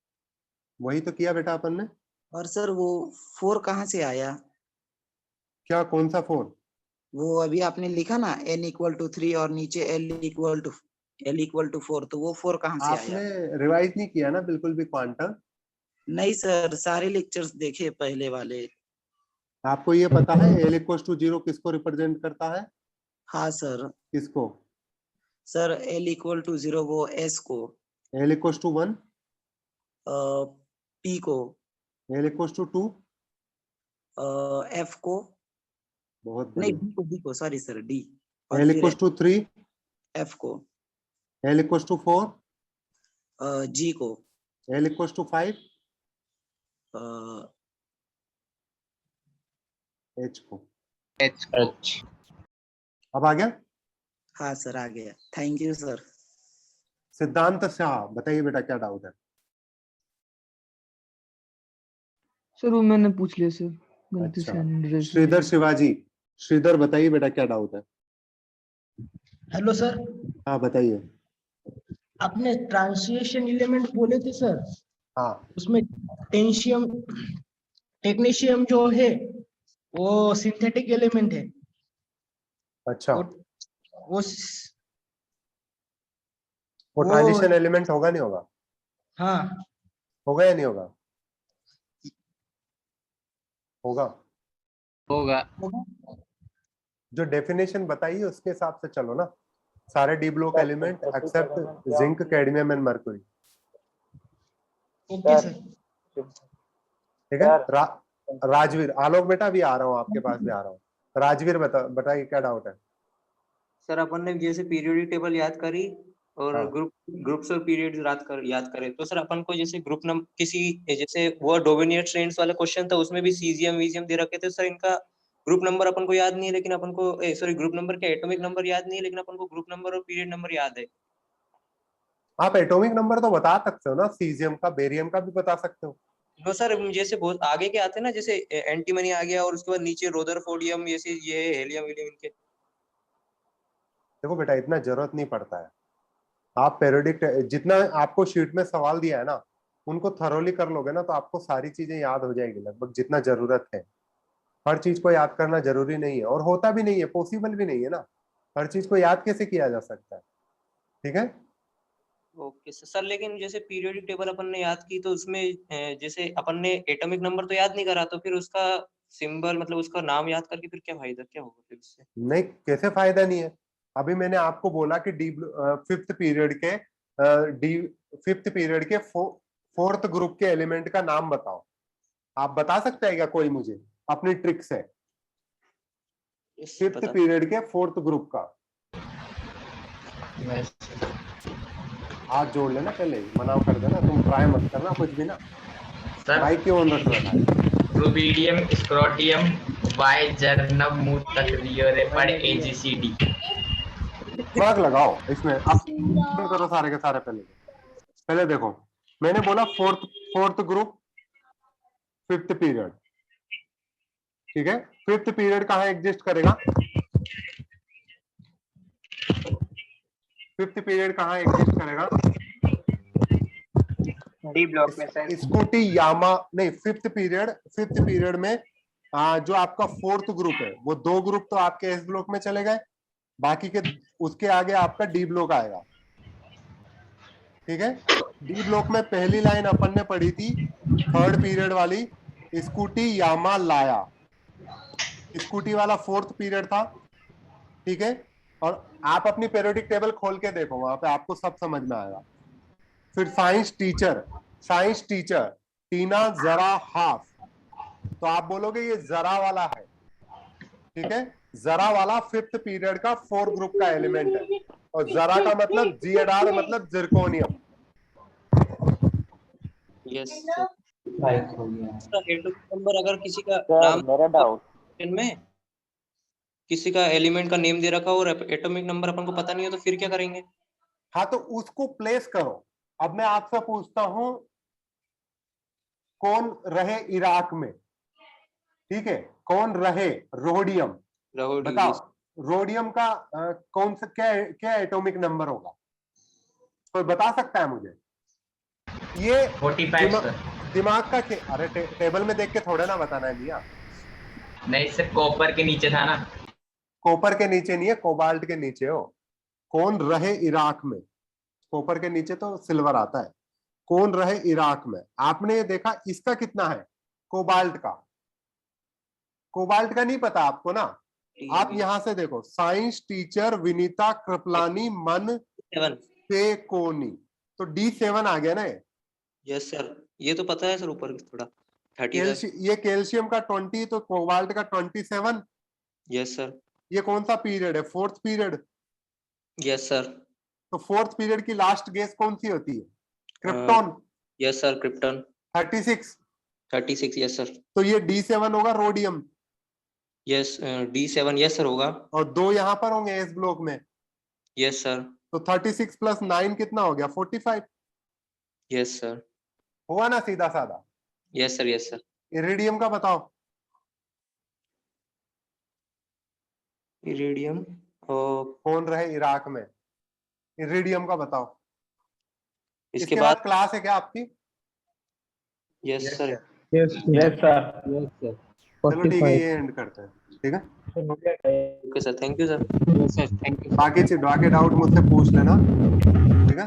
वही तो किया बेटा अपन ने। और सर वो 4 कहाँ से आया? क्या, कौन सा 4? वो अभी आपने लिखा ना n इक्वल टू 3 और नीचे l इक्वल टू 4, तो वो 4 कहाँ से आपने आया? रिवाइज नहीं किया ना बिल्कुल भी क्वांटम? नहीं सर, सारे लेक्चर्स देखे पहले वाले। आपको ये पता है l इक्वल टू 0 किसको रिप्रेजेंट करता है? हाँ सर। किसको? सर l इक्वल टू 0 वो s को, l इक्वल टू 1, p को, l इक्वल टू 2, f को, बहुत नहीं बढ़िया, d को सॉरी सर, d, और l फिर इक्वल टू 3, f को, l इक्वल टू 4, g को, l इक्वल टू 5, h को। एच। अब आ गया? हाँ सर आ गया, थैंक यू सर। सिद्धांत शाह बताइए बेटा क्या डाउट है? सर वो मैंने पूछ लिया सर, गलती अच्छा, से unraised श्रीधर किया। शिवाजी, श्रीधर बताइए बेटा क्या डाउट है? हेलो सर, हाँ बताइए। आपने ट्रांसलेशन एलिमेंट बोले थे सर, हाँ उसमें टेक्नीशियम जो है वो सिंथेटिक एलिमेंट है। अच्छा, वो ट्रांजिशन एलिमेंट होगा नहीं होगा? हाँ होगा या नहीं होगा? होगा। होगा। जो डेफिनेशन बताइए उसके हिसाब से चलो ना। सारे D block element except zinc, cadmium and mercury. Okay sir. ठीक है। राजवीर, आलोक बेटा अभी आ रहा हूँ, आपके पास भी आ रहा हूँ। राजवीर बताइए क्या डाउट है? सर अपन ने जैसे पीरियोडिक टेबल याद करी और हाँ। ग्रुप्स और पीरियड्स याद करे, तो सर अपन को जैसे ग्रुप नंबर किसी जैसे वो डोमिनेट ट्रेंड्स वाला क्वेश्चन था, उसमें भी सीजियम वीजियम दे रखे थे सर, इनका ग्रुप नंबर अपन को याद नहीं है, लेकिन अपन को सॉरी ग्रुप नंबर क्या एटॉमिक नंबर याद नहीं है, लेकिन अपन को ग्रुप नंबर और पीरियड नंबर याद है। आप एटॉमिक नंबर तो बता सकते हो ना, सीजियम का, बेरियम का भी बता सकते हो। नो सर, जैसे बहुत आगे के आते हैं ना, जैसे एंटीमनी आ गया और उसके बाद नीचे रोदरफोर्डियम, जैसे ये हेलियम विलियम इनके। देखो बेटा, इतना जरूरत नहीं पड़ता है। आप पेरियोडिक जितना आपको शीट में सवाल दिया है ना, उनको थरोली कर लोगे ना तो आपको सारी चीजें याद हो जाएगी लगभग जितना जरूरत है। हर चीज को याद करना जरूरी नहीं है और होता भी नहीं है, पॉसिबल भी नहीं है ना। हर चीज को याद कैसे किया जा सकता है? ठीक है। ओके सर, लेकिन जैसे पीरियोडिक टेबल अपन ने याद की तो उसमें जैसे अपन ने एटॉमिक नंबर तो याद नहीं करा, तो फिर उसका सिंबल मतलब उसका नाम याद करके फिर क्या फायदा, क्या होगा फिर उससे? नहीं, कैसे फायदा नहीं है? अभी मैंने आपको बोला कि फिफ्थ पीरियड के फोर्थ ग्रुप के एलिमेंट का नाम बताओ। आप बता सकते हैं क्या कोई मुझे अपनी ट्रिक से? फिफ्थ पीरियड के फोर्थ ग्रुप का हाथ जोड़ लेना, पहले मना कर देना, तुम ट्राई मत करना कुछ भी ना। माइक क्यों ऑन रख रहा है? रुबिडियम, स्क्रोटियम, वाई जर्नम, मूत तक रियोरे पर एजीसीडी। दिमाग लगाओ इसमें। आप करो सारे के सारे। पहले देखो, मैंने बोला फोर्थ ग्रुप फिफ्थ पीरियड, ठीक है। फिफ्थ पीरियड कहाँ एग्जिस्ट करेगा? फिफ्थ पीरियड कहाँ एग्जिस्ट करेगा? डी ब्लॉक में सर। स्कूटी यामा नहीं, फिफ्थ पीरियड में जो आपका फोर्थ ग्रुप है वो 2 ग्रुप तो आपके एस ब्लॉक में चले गए, बाकी के उसके आगे आपका डी ब्लॉक आएगा, ठीक है। डी ब्लॉक में पहली लाइन अपन ने पढ़ी थी थर्ड पीरियड वाली, स्कूटी यामा लाया। स्कूटी वाला फोर्थ पीरियड था, ठीक है। और आप अपनी पीरियोडिक टेबल खोल के देखो, वहां पे आपको सब समझ में आएगा। फिर साइंस टीचर टीना जरा हाफ, तो आप बोलोगे ये जरा वाला है, ठीक है। जरा वाला फिफ्थ पीरियड का फोर्थ ग्रुप का एलिमेंट है, और जरा का मतलब जीएडआर मतलब जिरकोनियम। यस नंबर अगर किसी का नाम मेरा डाउट में किसी का एलिमेंट का नेम दे रखा हो और एटॉमिक नंबर अपन को पता नहीं हो तो फिर क्या करेंगे? हाँ, तो उसको प्लेस करो। अब मैं आपसे पूछता हूं, कौन रहे इराक में, ठीक है, कौन रहे रोडियम, बताओ रोडियम का कौन सा क्या एटॉमिक नंबर होगा? कोई बता सकता है मुझे? ये 45 दिमाग का अरे टेबल में देख के थोड़ा ना बताना है भैया। नहीं सर, कॉपर के नीचे था ना। कॉपर के नीचे नहीं है, कोबाल्ट के नीचे हो। कौन रहे इराक में, कॉपर के नीचे तो सिल्वर आता है। कौन रहे इराक में, आपने ये देखा इसका कितना है कोबाल्ट का? कोबाल्ट का नहीं पता आपको ना? आप यहां से देखो, साइंस टीचर विनीता कृपलानी मन पे कोनी, तो D7 आ गया ना। यस सर, ये तो पता है सर, ऊपर थोड़ा 30। ये कैल्शियम का 20 तो कोबाल्ट का 27। Yes sir. ये कौन सा पीरियड है? Fourth period. Yes sir. तो फोर्थ पीरियड की लास्ट गैस कौन सी होती है? Krypton. Yes sir, krypton 36। Yes sir. तो ये D7 होगा rhodium. Yes D7 yes sir होगा। और 2 यहाँ पर होंगे एस ब्लॉक में। Yes sir. तो 36 + 9 कितना हो गया? 45। Yes sir. हुआ ना सीधा साधा? Yes sir. Yes sir. Iridium का बताओ। इरिडियम कौन रहे इराक में? इरिडियम का बताओ। इसके बाद क्लास है क्या आपकी? Yes sir. Yes sir. चलो ठीक है, ये एंड करते हैं, ठीक है। Okay sir, thank you sir. बाकी डाउट मुझसे पूछ लेना, ठीक है।